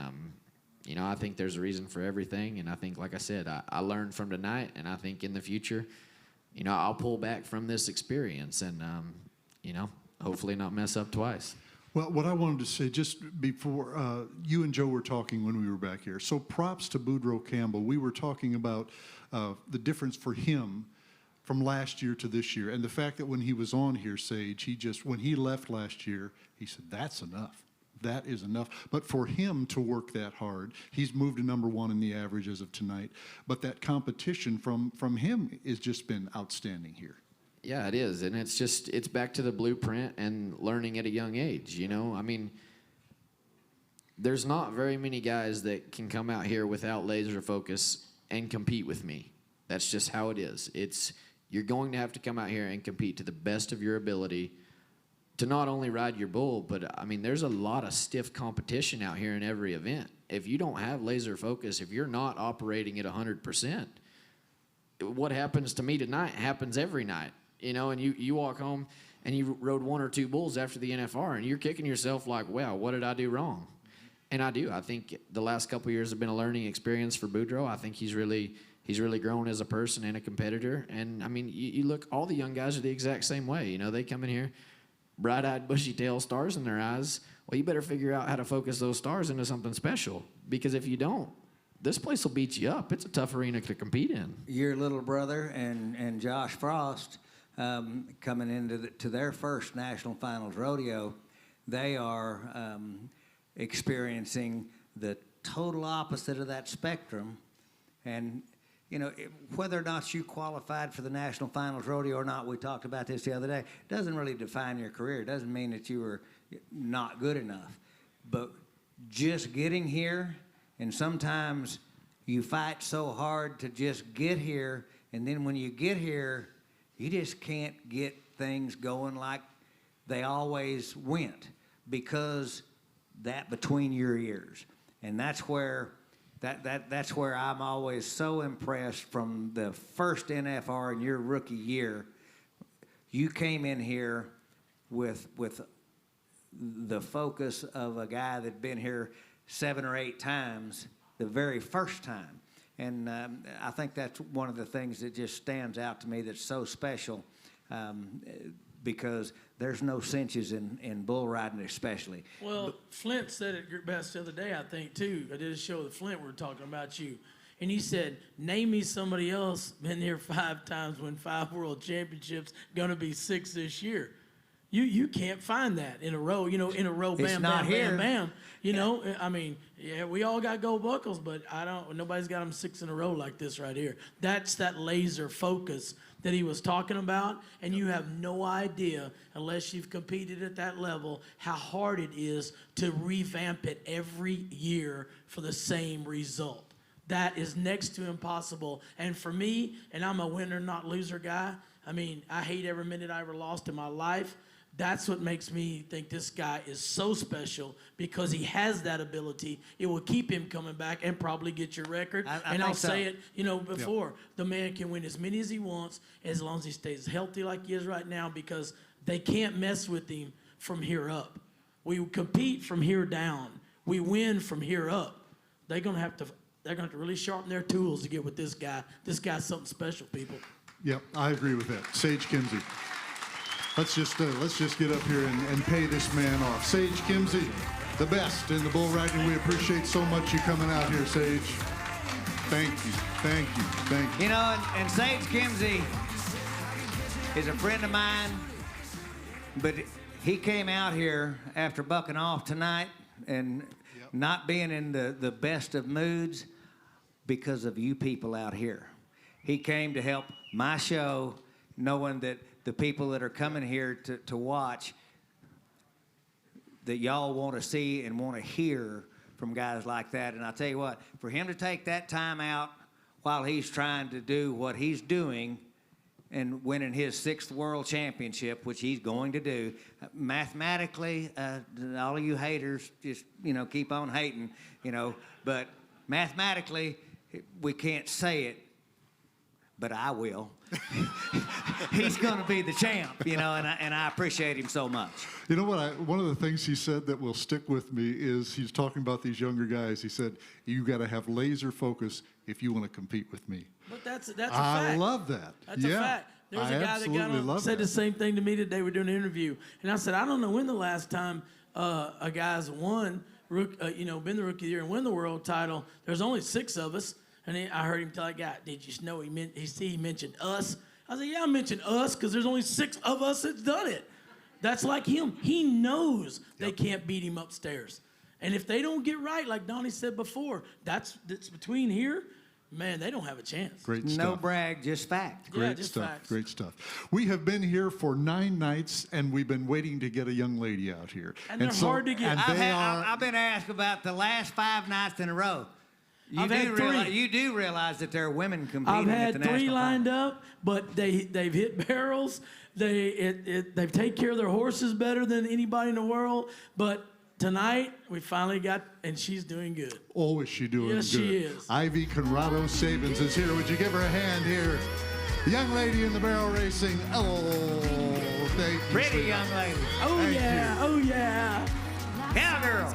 you know, I think there's a reason for everything. And I think, like I said, I learned from tonight, and I think in the future, you know, I'll pull back from this experience and, you know, hopefully not mess up twice. Well, what I wanted to say just before you and Joe were talking when we were back here, so props to Boudreaux Campbell. We were talking about the difference for him from last year to this year, and the fact that when he was on here, Sage, when he left last year, he said, that's enough. That is enough. But for him to work that hard, he's moved to number 1 in the average as of tonight. But that competition from him has just been outstanding here. Yeah, it is. And it's back to the blueprint and learning at a young age, you know? I mean, there's not very many guys that can come out here without laser focus and compete with me. That's just how it is. You're going to have to come out here and compete to the best of your ability to not only ride your bull, but, I mean, there's a lot of stiff competition out here in every event. If you don't have laser focus, if you're not operating at 100%, what happens to me tonight happens every night. You know, and you walk home and you rode 1 or 2 bulls after the NFR, and you're kicking yourself like, wow, what did I do wrong? And I do. I think the last couple of years have been a learning experience for Boudreaux. I think he's really grown as a person and a competitor. And, I mean, you look, all the young guys are the exact same way. You know, they come in here, bright-eyed, bushy-tailed stars in their eyes. Well, you better figure out how to focus those stars into something special, because if you don't, this place will beat you up. It's a tough arena to compete in. Your little brother and Josh Frost, coming into to their first national finals rodeo, they are experiencing the total opposite of that spectrum. And, you know, whether or not you qualified for the national finals rodeo or not, we talked about this the other day, doesn't really define your career. It doesn't mean that you were not good enough. But just getting here, and sometimes you fight so hard to just get here, and then when you get here, you just can't get things going like they always went, because that between your ears. And that's where that's where I'm always so impressed from the first NFR in your rookie year. You came in here with the focus of a guy that'd been here 7 or 8 times the very first time. And I think that's one of the things that just stands out to me that's so special, because there's no cinches in bull riding especially. Well, Flint said it best the other day, I think, too. I did a show with Flint, we were talking about you. And he said, name me somebody else been here 5 times, win 5 world championships, going to be 6 this year. You can't find that in a row, you know, in a row, bam, bam, bam, bam. You know, I mean, yeah, we all got gold buckles, but nobody's got them 6 in a row like this right here. That's that laser focus that he was talking about, and you have no idea, unless you've competed at that level, how hard it is to revamp it every year for the same result. That is next to impossible. And for me, and I'm a winner, not loser guy, I mean, I hate every minute I ever lost in my life, That's what makes me think this guy is so special because he has that ability. It will keep him coming back and probably get your record. I'll say it, before. The man can win as many as he wants as long as he stays healthy like he is right now because they can't mess with him from here up. We compete from here down. We win from here up. They're gonna have to really sharpen their tools to get with this guy. This guy's something special, people. Yep, I agree with that. Sage Kimsey. Let's just get up here and pay this man off. Sage Kimsey, the best in the bull riding. We appreciate so much you coming out here, Sage. Thank you, thank you, thank you. You know, and Sage Kimsey is a friend of mine, but he came out here after bucking off tonight and not being in the best of moods because of you people out here. He came to help my show, knowing that the people that are coming here to watch, that y'all want to see and want to hear from guys like that. And I'll tell you what, for him to take that time out while he's trying to do what he's doing and winning his 6th world championship, which he's going to do, mathematically, all of you haters just, keep on hating, but mathematically, we can't say it, but I will. He's going to be the champ, and I appreciate him so much. You know what? One of the things he said that will stick with me is he's talking about these younger guys. He said, "You got to have laser focus if you want to compete with me." But that's a fact. I love that. That's a fact. There was a guy that got on, said the same thing to me today. We're doing an interview, and I said, I don't know when the last time a guy's won, been the rookie of the year and win the world title. There's only 6 of us. And I heard him tell that guy, did you know he mentioned us? I said, yeah, I mentioned us because there's only 6 of us that's done it. That's like him. He knows they can't beat him upstairs. And if they don't get right, like Donnie said before, that's between here, man, they don't have a chance. Great stuff. No brag, just fact. Great just stuff. facts. Great stuff. We have been here for 9 nights, and we've been waiting to get a young lady out here. And they're hard to get. I've been asked about the last 5 nights in a row. You do realize that there are women competing at the national. I've had 3 lined up, but they've hit barrels. They take care of their horses better than anybody in the world. But tonight we finally got, and she's doing good. Oh, is she doing good? Yes, she is. Ivy Conrado-Saebens is here. Would you give her a hand here? The young lady in the barrel racing. Oh, thank you. Pretty young lady. Oh yeah. Cowgirl.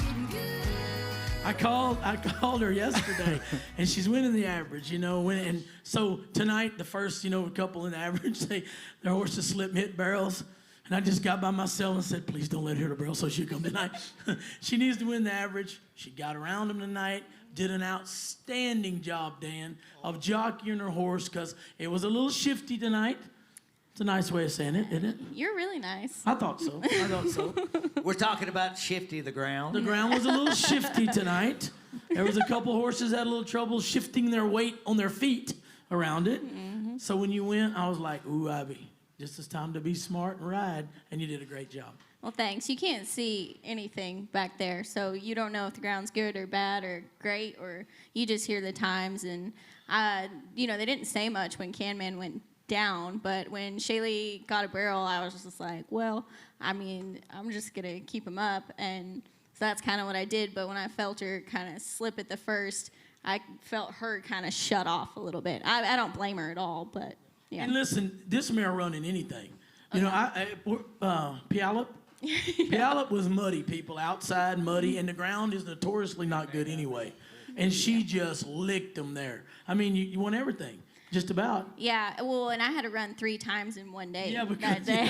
I called her yesterday, and she's winning the average, And so tonight, the first, couple in the average, their horses slip and hit barrels. And I just got by myself and said, please don't let her hit a barrel so she'll come tonight. She needs to win the average. She got around him tonight, did an outstanding job, Dan, of jockeying her horse because it was a little shifty tonight. It's a nice way of saying it, isn't it? You're really nice. I thought so. We're talking about shifty the ground. The ground was a little shifty tonight. There was a couple horses that had a little trouble shifting their weight on their feet around it. Mm-hmm. So when you went, I was like, ooh, Ivy, this is time to be smart and ride, and you did a great job. Well, thanks. You can't see anything back there, so you don't know if the ground's good or bad or great, or you just hear the times. And, they didn't say much when Can-Man went down, but when Shaylee got a barrel, I was just like, well, I'm just going to keep him up, and so that's kind of what I did. But when I felt her kind of slip at the first, I felt her kind of shut off a little bit. I don't blame her at all, but yeah. And listen, this mare running anything. Puyallup was muddy, people, outside muddy, and the ground is notoriously not good anyway. And she just licked them there. I mean, you won everything. Just about. Yeah, well, and I had to run 3 times in one day that day.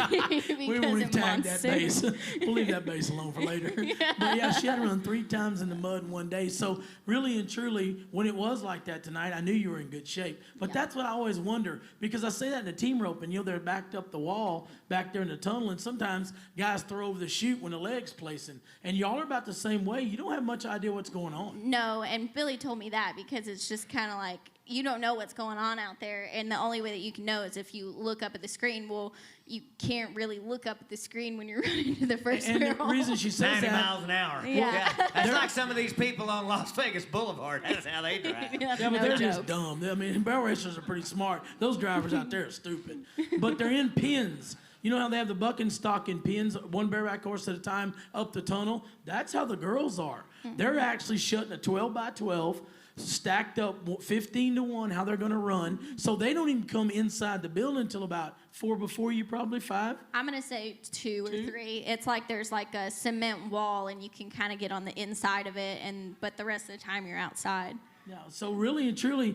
We won't even tag that base. We'll leave that base alone for later. Yeah. But she had to run 3 times in the mud in one day. So really and truly, when it was like that tonight, I knew you were in good shape. But that's what I always wonder, because I say that in the team rope, and they're backed up the wall back there in the tunnel, and sometimes guys throw over the chute when the leg's placing. And y'all are about the same way. You don't have much idea what's going on. No, and Billy told me that because it's just kind of like, you don't know what's going on out there, and the only way that you can know is if you look up at the screen. Well, you can't really look up at the screen when you're running to the first barrel. And the reason she says 90 miles an hour. Yeah. That's like some of these people on Las Vegas Boulevard. That's how they drive. But they're just dumb. I mean, barrel racers are pretty smart. Those drivers out there are stupid. But they're in pins. You know how they have the bucking stock in pins, one bareback horse at a time up the tunnel? That's how the girls are. They're actually shutting a 12 by 12, stacked up 15 to 1, how they're going to run. So they don't even come inside the building until about 4 before you, probably 5. I'm going to say 2 or 3. It's like there's like a cement wall, and you can kind of get on the inside of it, but the rest of the time you're outside. Yeah, so really and truly,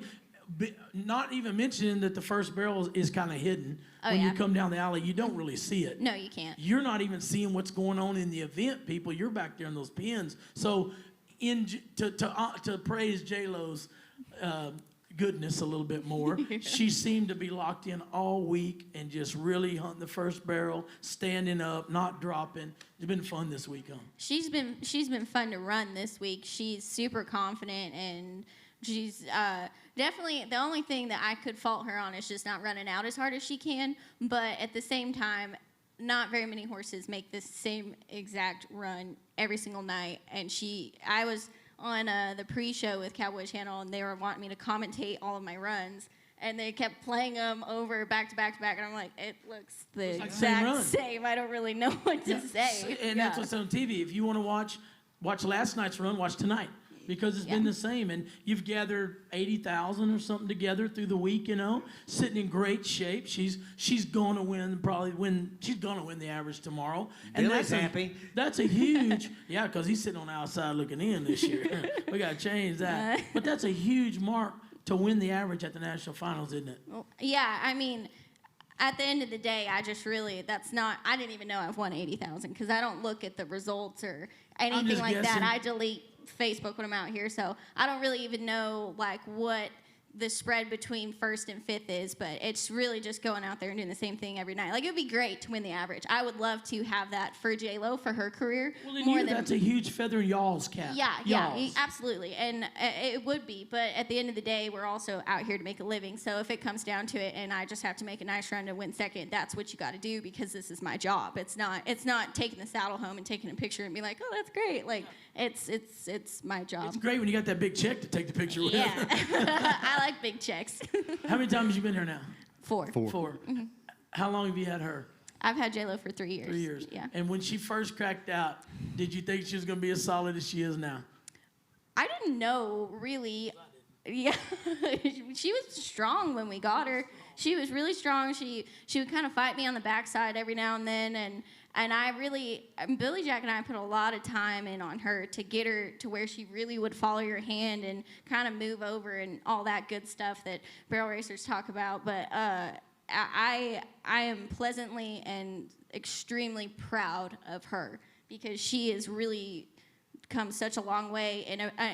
not even mentioning that the first barrel is kind of hidden. When you come down the alley, you don't really see it. No, you can't. You're not even seeing what's going on in the event, people. You're back there in those pins. So to praise J-Lo's goodness a little bit more, she seemed to be locked in all week and just really hunting the first barrel, standing up, not dropping. It's been fun this week, huh? She's been fun to run this week. She's super confident, and she's definitely, the only thing that I could fault her on is just not running out as hard as she can. But at the same time, not very many horses make the same exact run every single night. And I was on the pre-show with Cowboy Channel, and they were wanting me to commentate all of my runs. And they kept playing them over back to back to back. And I'm like, it looks the exact same. I don't really know what to say. And that's what's on TV. If you want to watch last night's run, watch tonight. Because it's been the same, and you've gathered 80,000 or something together through the week, sitting in great shape. She's going to win. She's going to win the average tomorrow. And Billy's happy. That's a huge, because he's sitting on the outside looking in this year. We got to change that. But that's a huge mark to win the average at the national finals, isn't it? Well, yeah, I mean, at the end of the day, I didn't even know I've won 80,000 because I don't look at the results or anything like that. I delete Facebook when I'm out here, so I don't really even know like what the spread between first and fifth is, but it's really just going out there and doing the same thing every night. Like, it would be great to win the average. I would love to have that for J-Lo for her career. Well, that's a huge feather in y'all's cap. Yeah, absolutely, and it would be. But at the end of the day, we're also out here to make a living. So if it comes down to it, and I just have to make a nice run to win second, that's what you got to do because this is my job. It's not taking the saddle home and taking a picture and be like, oh, that's great. Like, it's my job. It's great when you got that big check to take the picture with. Yeah, I like big checks. How many times have you been here now? 4. 4. Mm-hmm. How long have you had her? I've had J-Lo for 3 years. 3 years. Yeah. And when she first cracked out, did you think she was going to be as solid as she is now? I didn't know, really. Yeah, she was strong when we got her. She was really strong. She would kind of fight me on the backside every now and then, and Billy Jack and I put a lot of time in on her to get her to where she really would follow your hand and kind of move over and all that good stuff that barrel racers talk about. But I am pleasantly and extremely proud of her because she is really come such a long way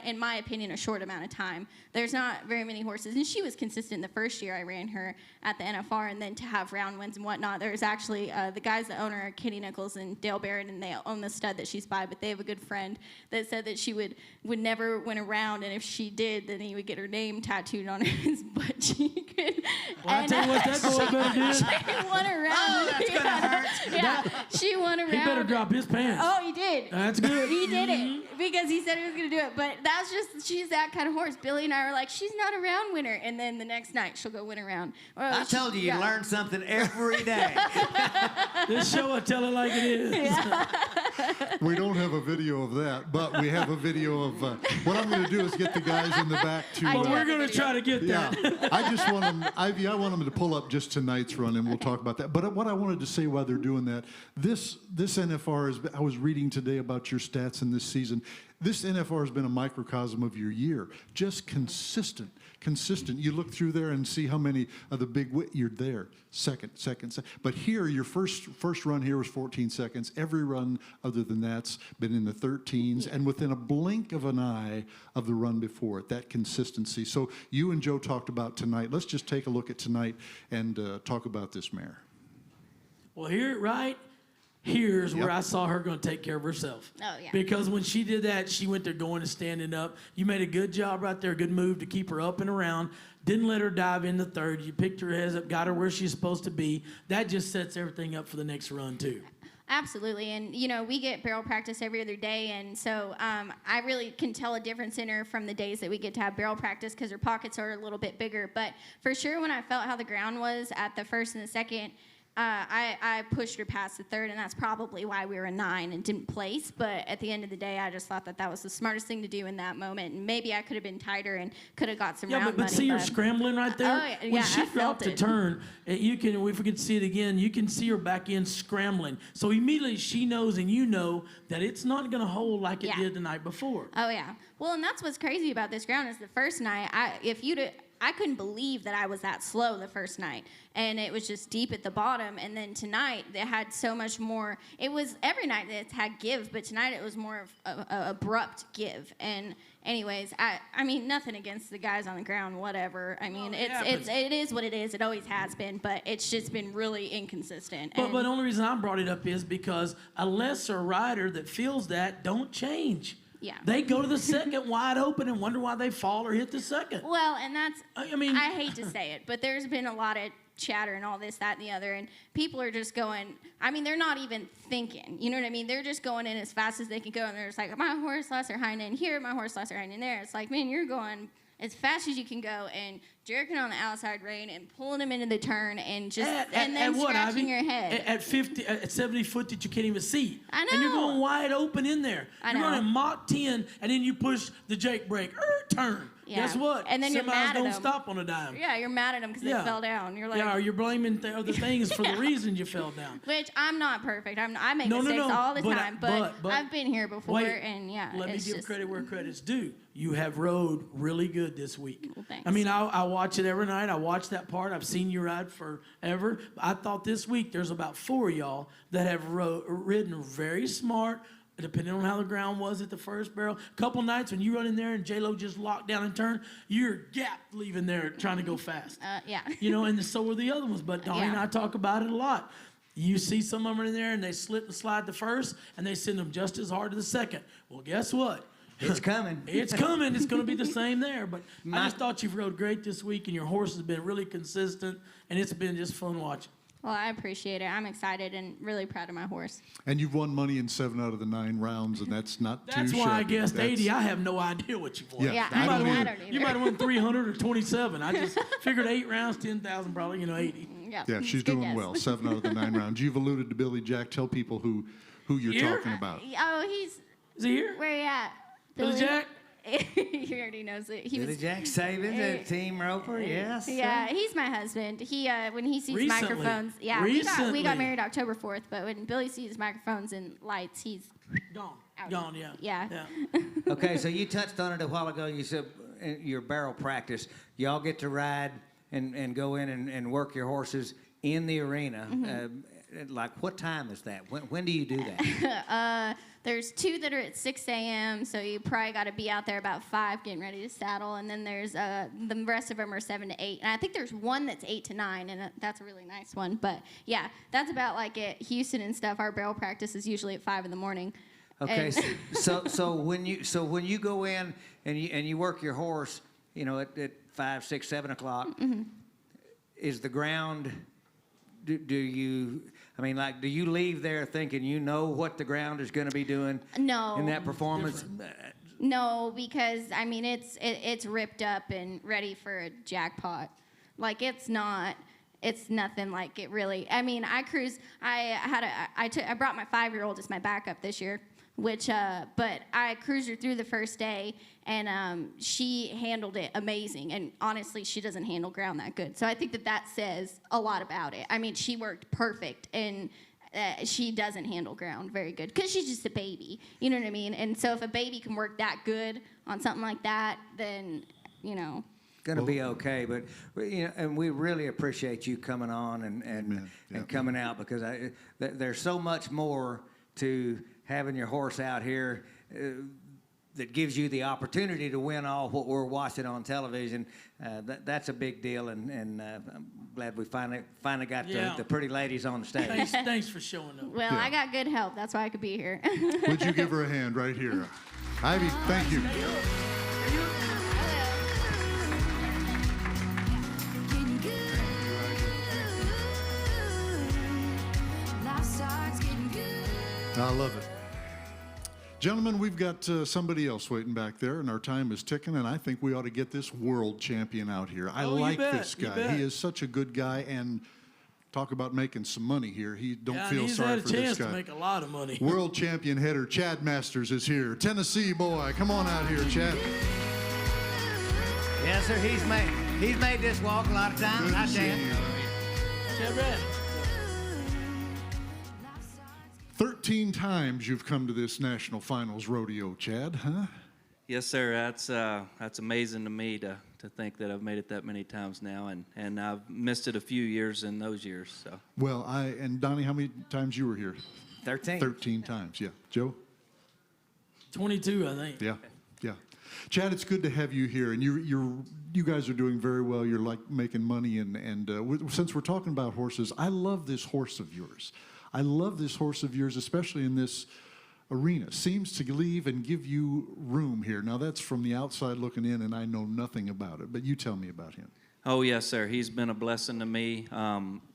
in my opinion, a short amount of time. There's not very many horses, and she was consistent the first year I ran her at the NFR, and then to have round wins and whatnot. There's actually the guys that own her are Kenny Nichols and Dale Barrett, and they own the stud that she's by, but they have a good friend that said that she would never win a round, and if she did, then he would get her name tattooed on his butt cheek. Well, I tell you what, that boy better do. She won a round. Oh, that's gonna hurt. Yeah, she won a round. He better drop his pants. Oh, he did. That's good. He did it because he said he was going to do it. But that's just, she's that kind of horse. Billy and I were like, she's not a round winner. And then the next night, she'll go win a round. I told you, you learn something every day. This show, I tell it like it is. Yeah. We don't have a video of that, but we have a video of what I'm going to do is get the guys in the back to. But we're going to try to get that. Yeah, I just want them. I want them to pull up just tonight's run, and we'll talk about that. But what I wanted to say while they're doing that, this NFR is. I was reading today about your stats in this season. This NFR has been a microcosm of your year, just consistent. You look through there and see how many of the big you're there. Second. But here, your first run here was 14 seconds. Every run other than that's been in the 13s, and within a blink of an eye of the run before it. That consistency. So you and Joe talked about tonight. Let's just take a look at tonight and talk about this mare. Well, here's where I saw her going to take care of herself. Oh, yeah. Because when she did that, she went there going and standing up. You made a good job right there, a good move to keep her up and around. Didn't let her dive in the third. You picked her head up, got her where she's supposed to be. That just sets everything up for the next run, too. Absolutely. And, we get barrel practice every other day. And so I really can tell a difference in her from the days that we get to have barrel practice because her pockets are a little bit bigger. But for sure, when I felt how the ground was at the first and the second, I pushed her past the third, and that's probably why we were a 9 and didn't place. But at the end of the day, I just thought that was the smartest thing to do in that moment. And maybe I could have been tighter and could have got some round money. But see her scrambling right there? Oh, yeah, when she I felt dropped the it. turn, you can, if we could see it again, you can see her back end scrambling. So immediately she knows and you know that it's not going to hold like it did the night before. Oh, yeah. Well, and that's what's crazy about this ground is the first night, I couldn't believe that I was that slow the first night. And it was just deep at the bottom. And then tonight, it had so much more. It was every night that it had give, but tonight it was more of a abrupt give. And anyways, I mean, nothing against the guys on the ground, whatever. I mean, it is what it is. It always has been, but it's just been really inconsistent. But the only reason I brought it up is because a lesser rider that feels that don't change. Yeah. They go to the second wide open and wonder why they fall or hit the second. Well, and that's, I mean, I hate to say it, but there's been a lot of chatter and all this, that, and the other, and people are just going, I mean, they're not even thinking, you know what I mean? They're just going in as fast as they can go, and they're just like, my horse lost her hind end here, my horse lost her hind end there. It's like, man, you're going as fast as you can go and jerking on the outside rein and pulling them into the turn and just and then scratching your head. At 70 foot that you can't even see. I know. And you're going wide open in there. You're know. running Mach 10, and then you push the Jake brake. Turn. Yeah. Guess what? And then you're mad at don't them. stop on a dime. Yeah, you're mad at them because they fell down. You're like, or you're blaming other things for the reason you fell down. Which I'm not perfect. I make mistakes all the time, but I've been here before, and let me give just, credit where credit's due. You have rode really good this week. Well, thanks. I mean, I watch it every night. I watch that part. I've seen you ride forever. I thought this week there's about 4 of y'all that have ridden very smart, depending on how the ground was at the first barrel. A couple nights when you run in there and J-Lo just locked down and turned, you're gapped leaving there trying to go fast. Yeah. You know, and so were the other ones. But Donnie and I talk about it a lot. You see some of them in there and they slip and slide the first and they send them just as hard to the second. Well, guess what? It's coming. It's coming. It's going to be the same there. But I just thought you've rode great this week, and your horse has been really consistent, and it's been just fun watching. Well, I appreciate it. I'm excited and really proud of my horse. And you've won money in 7 out of the 9 rounds, and that's not too shabby. That's why I guessed 80. I have no idea what you won. Yeah, I don't either. You might have won 300 or 27. I just figured 8 rounds, 10,000, probably, 80. Yeah, she's doing guess. well. 7 out of the 9 rounds. You've alluded to Billy Jack. Tell people who you're Here? talking about. Oh, Is he here? where you at? Billy Jack? He already knows it. Billy Jack-Saebens, a team roper, yes. Yeah, he's my husband. He when he sees Recently. microphones, we Recently. got married October 4th, but when Billy sees microphones and lights, he's Gone. out. Gone, yeah. Okay, so you touched on it a while ago. You said your barrel practice. Y'all get to ride and go in and work your horses in the arena. Like, what time is that? When do you do that? There's 2 that are at 6 a.m., so you probably got to be out there about 5 getting ready to saddle. And then there's the rest of them are 7 to 8. And I think there's one that's 8 to 9, and that's a really nice one. But, yeah, that's about like at Houston and stuff. Our barrel practice is usually at 5 in the morning. Okay, so when you go in and you work your horse, at 5, 6, 7 o'clock, is the ground... Do you leave there thinking you know what the ground is going to be doing? No. In that performance? No, because I mean it's ripped up and ready for a jackpot. Like it's nothing like it really. I mean, I cruise. I brought my 5-year-old as my backup this year, but I cruised her through the first day, and she handled it amazing. And honestly, she doesn't handle ground that good. So I think that says a lot about it. I mean, she worked perfect, and she doesn't handle ground very good because she's just a baby. You know what I mean? And so if a baby can work that good on something like that, then, Going to be okay, but and we really appreciate you coming on and coming out, because there's so much more to having your horse out here that gives you the opportunity to win all what we're watching on television. That's a big deal, and I'm glad we finally got the pretty ladies on the stage. Thanks for showing up. Well, I got good help. That's why I could be here. Would you give her a hand right here? Ivy, thank you. I love it. Gentlemen, we've got somebody else waiting back there, and our time is ticking, and I think we ought to get this world champion out here. I like this guy. He is such a good guy, and talk about making some money here. Don't Yeah, feel he's sorry had a for this chance guy. to make a lot of money. World champion header Chad Masters is here. Tennessee boy, come on out here, Chad. Yes, sir. He's made this walk a lot of times. Good I to see tell you. you. Chad Red. 13 times you've come to this national finals rodeo, Chad, huh? Yes, sir. That's amazing to me to think that I've made it that many times now, and I've missed it a few years in those years. So. Well, and Donnie, how many times you were here? 13. 13 times, yeah. Joe? 22, I think. Yeah, yeah. Chad, it's good to have you here, and you guys are doing very well. You're like making money, and since we're talking about horses, I love this horse of yours. I love this horse of yours, especially in this arena. Seems to leave and give you room here. Now, that's from the outside looking in, and I know nothing about it, but you tell me about him. Oh, yes, sir. He's been a blessing to me.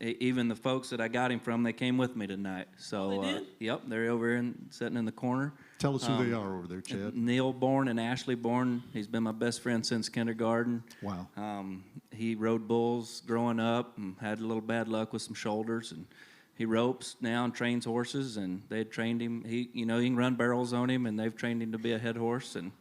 Even the folks that I got him from, they came with me tonight. So, they did? Yep, they're over here sitting in the corner. Tell us who they are over there, Chad. Neil Bourne and Ashley Bourne. He's been my best friend since kindergarten. Wow. He rode bulls growing up and had a little bad luck with some shoulders, and he ropes now and trains horses, and they trained him. You can run barrels on him, and they've trained him to be a head horse. And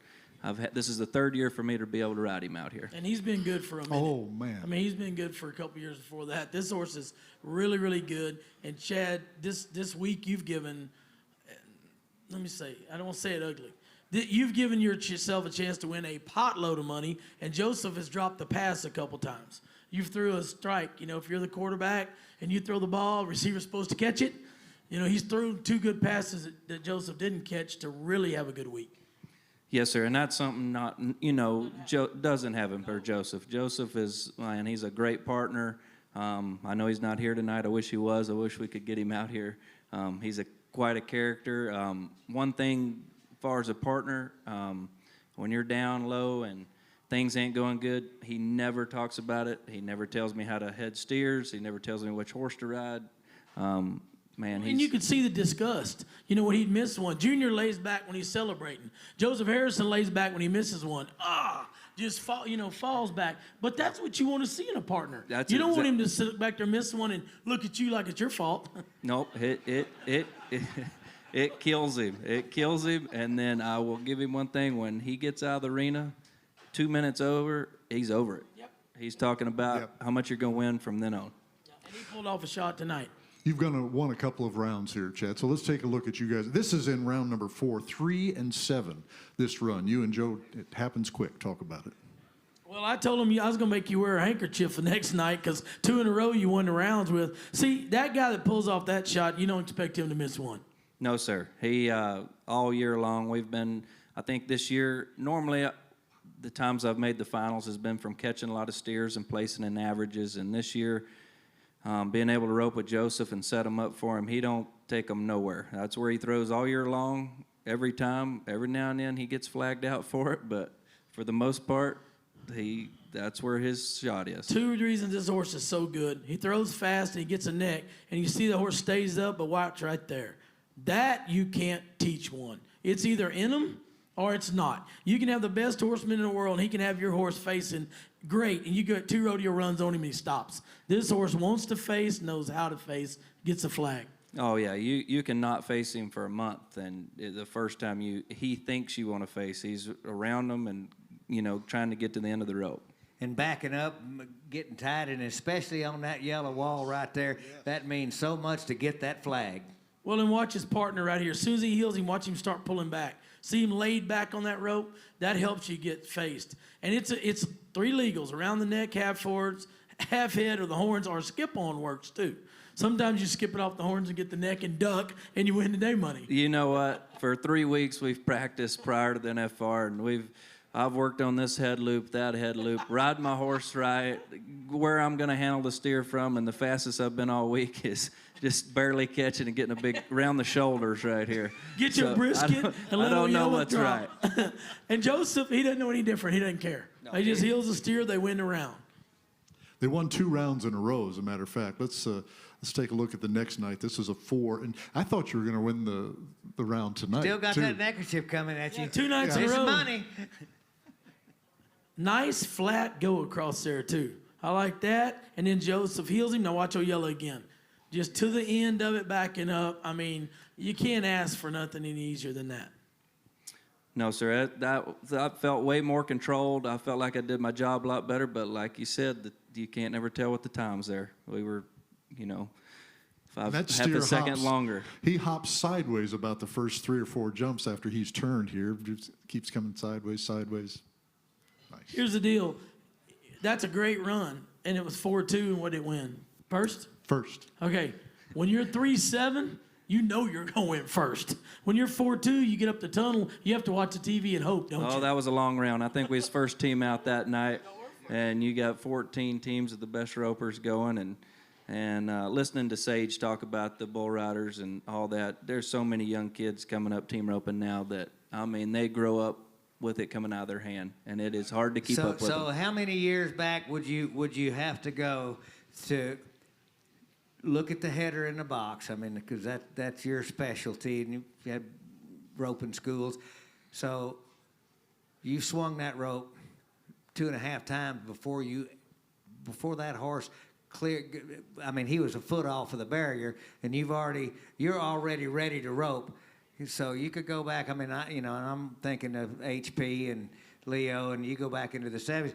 this is the third year for me to be able to ride him out here. And he's been good for a minute. Oh, man. I mean, he's been good for a couple years before that. This horse is really, really good. And Chad, this week you've given, let me say, I don't want to say it ugly. You've given yourself a chance to win a potload of money, and Joseph has dropped the pass a couple times. You threw a strike. If you're the quarterback and you throw the ball, receiver's supposed to catch it. He's thrown 2 good passes that Joseph didn't catch to really have a good week. Yes, sir, and that's something doesn't have him for Joseph. Joseph is, man, he's a great partner. I know he's not here tonight. I wish he was. I wish we could get him out here. He's quite a character. One thing, as far as a partner, when you're down low and things ain't going good, he never talks about it. He never tells me how to head steers. He never tells me which horse to ride. And you could see the disgust. When he'd miss one. Junior lays back when he's celebrating. Joseph Harrison lays back when he misses one. Falls back. But that's what you want to see in a partner. You don't want him to sit back there, miss one, and look at you like it's your fault. Nope. It kills him. It kills him. And then I will give him one thing. When he gets out of the arena, 2 minutes over, he's over it. Yep. He's talking about how much you're going to win from then on. And he pulled off a shot tonight. You've won a couple of rounds here, Chad. So let's take a look at you guys. This is in round number 4, 3 and 7, this run. You and Joe, it happens quick. Talk about it. Well, I told him I was going to make you wear a handkerchief the next night because 2 in a row you won the rounds with. See, that guy that pulls off that shot, you don't expect him to miss one. No, sir. He, all year long, I think this year, normally the times I've made the finals has been from catching a lot of steers and placing in averages. And this year, being able to rope with Joseph and set him up for him, he don't take him nowhere. That's where he throws all year long, every time. Every now and then he gets flagged out for it, but for the most part, that's where his shot is. 2 reasons this horse is so good. He throws fast and he gets a neck, and you see the horse stays up, but watch right there. That you can't teach one. It's either in him or it's not. You can have the best horseman in the world, and he can have your horse facing great, and you get 2 rodeo runs on him and he stops. This horse wants to face, knows how to face, gets a flag. Oh, yeah. You cannot face him for a month, and the first time he thinks you want to face, he's around him and, trying to get to the end of the rope. And backing up, getting tight, and especially on that yellow wall right there, that means so much to get that flag. Well, and watch his partner right here. As soon as he heels him, watch him start pulling back. See him laid back on that rope? That helps you get faced. And it's 3 legals, around the neck, half forwards, half head, or the horns, or skip-on works too. Sometimes you skip it off the horns and get the neck and duck, and you win the day money. You know what? For 3 weeks, we've practiced prior to the NFR, and I've worked on this head loop, that head loop, ride my horse right, where I'm going to handle the steer from, and the fastest I've been all week is just barely catching and getting a big around the shoulders right here. Get your brisket and let I don't know what's drop. right. And Joseph, he doesn't know any different. He doesn't care. No, he just heels the steer, they win the round. They won 2 rounds in a row, as a matter of fact. Let's take a look at the next night. This is a 4, and I thought you were going to win the round tonight. Still got too. that neckerchief coming at you. 2 nights in a This row. is money. Nice flat go across there too. I like that. And then Joseph heals him. Now watch your yellow again. Just to the end of it, backing up. I mean, you can't ask for nothing any easier than that. No, sir. That felt way more controlled. I felt like I did my job a lot better. But like you said, you can't never tell what the times there. We were, half a second longer. He hops sideways about the first 3 or 4 jumps after he's turned here. Just keeps coming sideways. Nice. Here's the deal. That's a great run. And it was 4-2, and what did it win? First? First. Okay. When you're 3-7, you know you're going to win first. When you're 4-2, you get up the tunnel, you have to watch the TV and hope, don't you? Oh, that was a long round. I think we was first team out that night, and you got 14 teams of the best ropers going, and listening to Sage talk about the bull riders and all that, there's so many young kids coming up team roping now that, I mean, they grow up with it coming out of their hand, and it is hard to keep up with So them. how many years back would you have to go to look at the header in the box? I mean, because that's your specialty, and you had roping schools. So you swung that rope 2.5 times before that horse cleared. I mean, he was a foot off of the barrier, and you're already ready to rope. So you could go back. I mean, and I'm thinking of HP and Leo, and you go back into the 70s.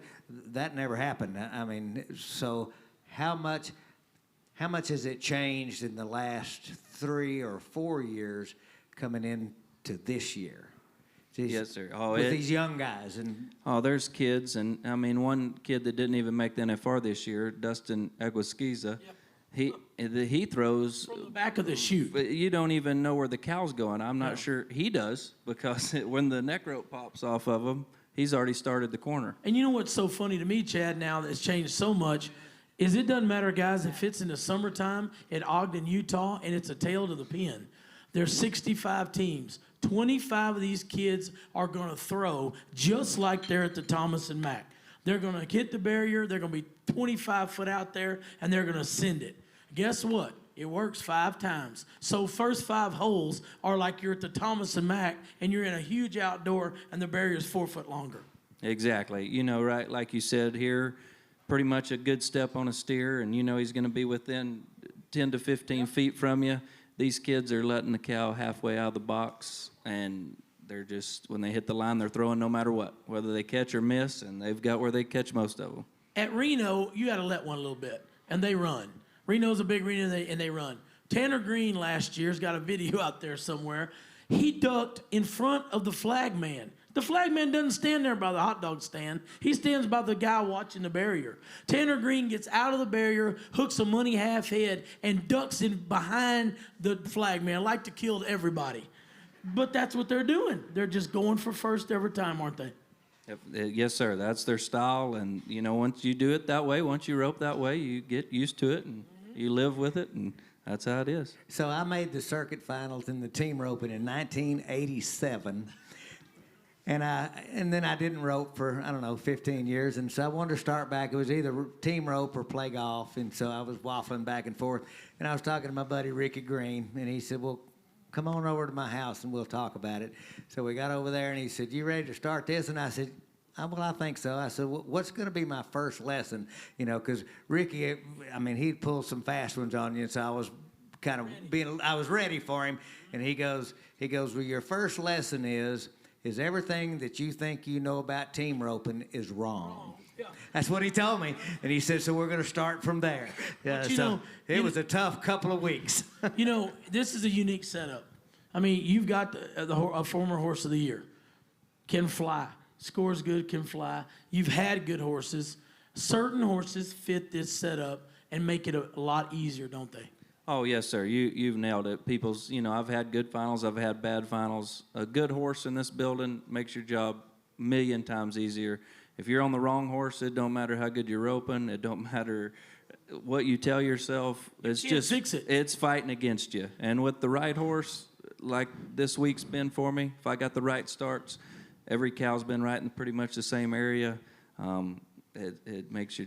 That never happened. I mean, so how much has it changed in the last 3 or 4 years coming into this year? Yes, sir. With these young guys. There's kids, and I mean, one kid that didn't even make the NFR this year, Dustin Eguasquiza, he throws from the back of the chute. But you don't even know where the cow's going. I'm not sure he does, because when the neck rope pops off of him, he's already started the corner. And you know what's so funny to me, Chad, now that's changed so much, is it doesn't matter, guys, if it's in the summertime at Ogden, Utah, and it's a tail to the pin. There's 65 teams. 25 of these kids are going to throw just like they're at the Thomas and Mack. They're going to hit the barrier. They're going to be 25 foot out there, and they're going to send it. Guess what? It works 5 times. So first 5 holes are like you're at the Thomas and Mack, and you're in a huge outdoor, and the barrier is 4 foot longer. Exactly. Right, like you said here, pretty much a good step on a steer, and he's going to be within 10 to 15 feet from you. These kids are letting the cow halfway out of the box, and they're just, when they hit the line, they're throwing no matter what, whether they catch or miss, and they've got where they catch most of them. At Reno, you got to let one a little bit, and they run. Reno's a big arena, and they run. Tanner Green last year's got a video out there somewhere. He ducked in front of the flag man. The flag man doesn't stand there by the hot dog stand. He stands by the guy watching the barrier. Tanner Green gets out of the barrier, hooks a money half head, and ducks in behind the flag man, like to kill everybody. But that's what they're doing. They're just going for first every time, aren't they? Yes, sir. That's their style, and once you do it that way, once you rope that way, you get used to it, and you live with it, and that's how it is. So I made the circuit finals in the team roping in 1987. And then I didn't rope for, 15 years. And so I wanted to start back. It was either team rope or play golf. And so I was waffling back and forth. And I was talking to my buddy Ricky Green. And he said, well, come on over to my house and we'll talk about it. So we got over there and he said, you ready to start this? And I said, well, I think so. I said, well, what's going to be my first lesson? Because Ricky, he'd pull some fast ones on you. And so I was I was ready for him. And he goes, well, your first lesson is everything that you think you know about team roping is wrong. Yeah. That's what he told me. And he said, so we're going to start from there. It was a tough couple of weeks. This is a unique setup. You've got a former horse of the year. Can fly. Scores good, can fly. You've had good horses. Certain horses fit this setup and make it a lot easier, don't they? Oh, yes, sir. You've nailed it. I've had good finals. I've had bad finals. A good horse in this building makes your job a million times easier. If you're on the wrong horse, it don't matter how good you're roping. It don't matter what you tell yourself. It's just fix it. It's fighting against you. And with the right horse, like this week's been for me, if I got the right starts, every cow's been right in pretty much the same area. It makes you...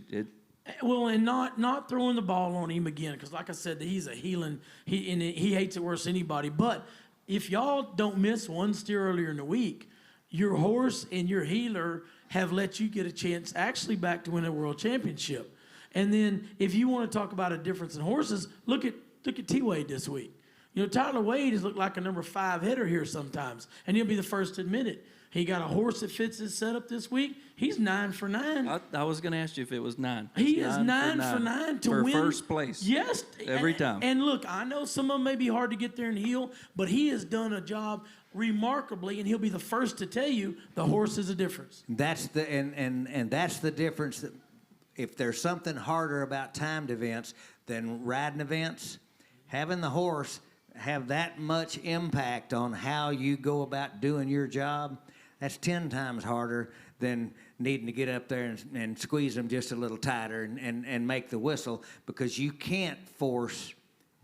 Well, and not throwing the ball on him again, because like I said, he's a healing. He hates it worse than anybody. But if y'all don't miss one steer earlier in the week, your horse and your healer have let you get a chance actually back to win a world championship. And then if you want to talk about a difference in horses, look at T-Wade this week. You know, Tyler Wade has looked like a number 5 hitter here sometimes, and he'll be the first to admit it. He got a horse that fits his setup this week. He's 9 for 9. I was going to ask you if it was 9. He is 9 for 9 to for win first place. Yes, every time. And look, I know some of them may be hard to get there and heel, but he has done a job remarkably, and he'll be the first to tell you the horse is a difference. That's the and that's the difference. That if there's something harder about timed events than riding events, having the horse have that much impact on how you go about doing your job, that's 10 times harder than needing to get up there and squeeze them just a little tighter and make the whistle, because you can't force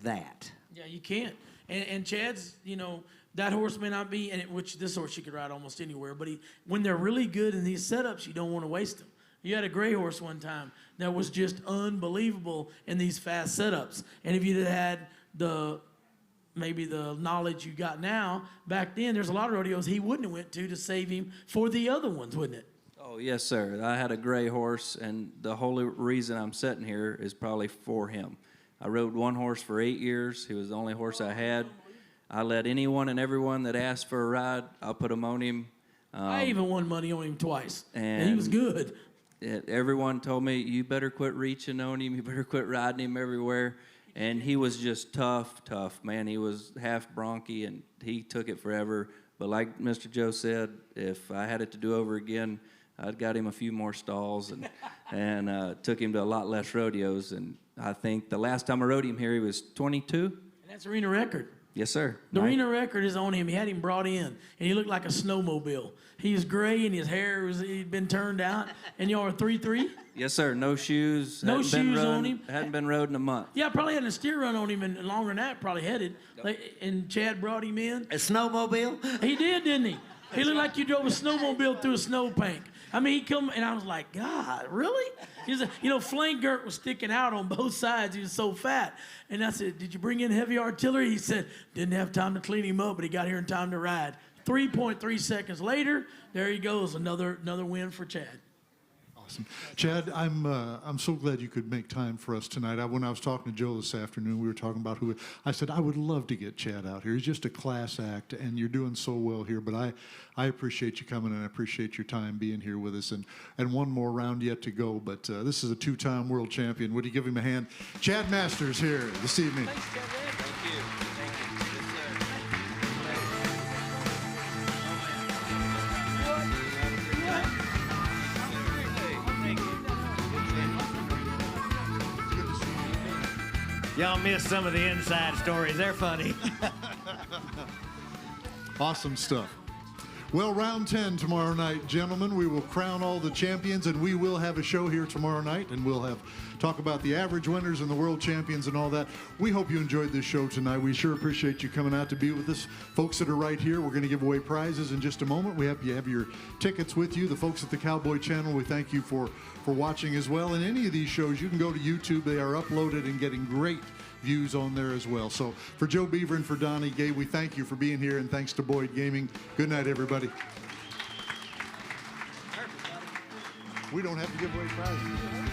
that. Yeah, you can't. And Chad's, you know, that horse may not be, which this horse you could ride almost anywhere, but when they're really good in these setups, you don't want to waste them. You had a gray horse one time that was just unbelievable in these fast setups. And if you'd had maybe the knowledge you got now, back then, there's a lot of rodeos he wouldn't have went to save him for the other ones, wouldn't it? Oh, yes, sir. I had a gray horse, and the whole reason I'm sitting here is probably for him. I rode one horse for 8 years. He was the only horse I had. I let anyone and everyone that asked for a ride, I'll put them on him. I even won money on him twice, and he was good. Everyone told me, you better quit reaching on him, you better quit riding him everywhere. And he was just tough, man. He was half bronchi, and he took it forever. But like Mr. Joe said, if I had it to do over again, I'd got him a few more stalls and took him to a lot less rodeos. And I think the last time I rode him here, he was 22. And that's arena record. Yes, sir. The arena record is on him. He had him brought in, and he looked like a snowmobile. He was gray, and his hair he'd been turned out. And y'all are 3-3? Yes, sir. No shoes. No shoes on him. Hadn't been rode in a month. Yeah, probably had a steer run on him, and longer than that, probably headed. And Chad brought him in. A snowmobile? He did, didn't he? He looked like you drove a snowmobile through a snowbank. I mean, he come, and I was like, God, really? He was, flank girt was sticking out on both sides. He was so fat. And I said, did you bring in heavy artillery? He said, didn't have time to clean him up, but he got here in time to ride. 3.3 seconds later, there he goes, another win for Chad. Awesome. Chad, I'm so glad you could make time for us tonight. When I was talking to Joe this afternoon, we were talking about I said, I would love to get Chad out here. He's just a class act, and you're doing so well here. But I appreciate you coming, and I appreciate your time being here with us. And one more round yet to go, but this is a 2-time world champion. Would you give him a hand? Chad Masters here this evening. Thanks, Chad. Thank you. Y'all missed some of the inside stories. They're funny. Awesome stuff. Well, round 10 tomorrow night, gentlemen. We will crown all the champions, and we will have a show here tomorrow night, and we'll talk about the average winners and the world champions and all that. We hope you enjoyed this show tonight. We sure appreciate you coming out to be with us. Folks that are right here, we're going to give away prizes in just a moment. We have you have your tickets with you. The folks at the Cowboy Channel, we thank you for watching as well. And any of these shows, you can go to YouTube. They are uploaded and getting great views on there as well. So for Joe Beaver and for Donnie Gay, we thank you for being here, and thanks to Boyd Gaming. Good night, everybody. We don't have to give away prizes.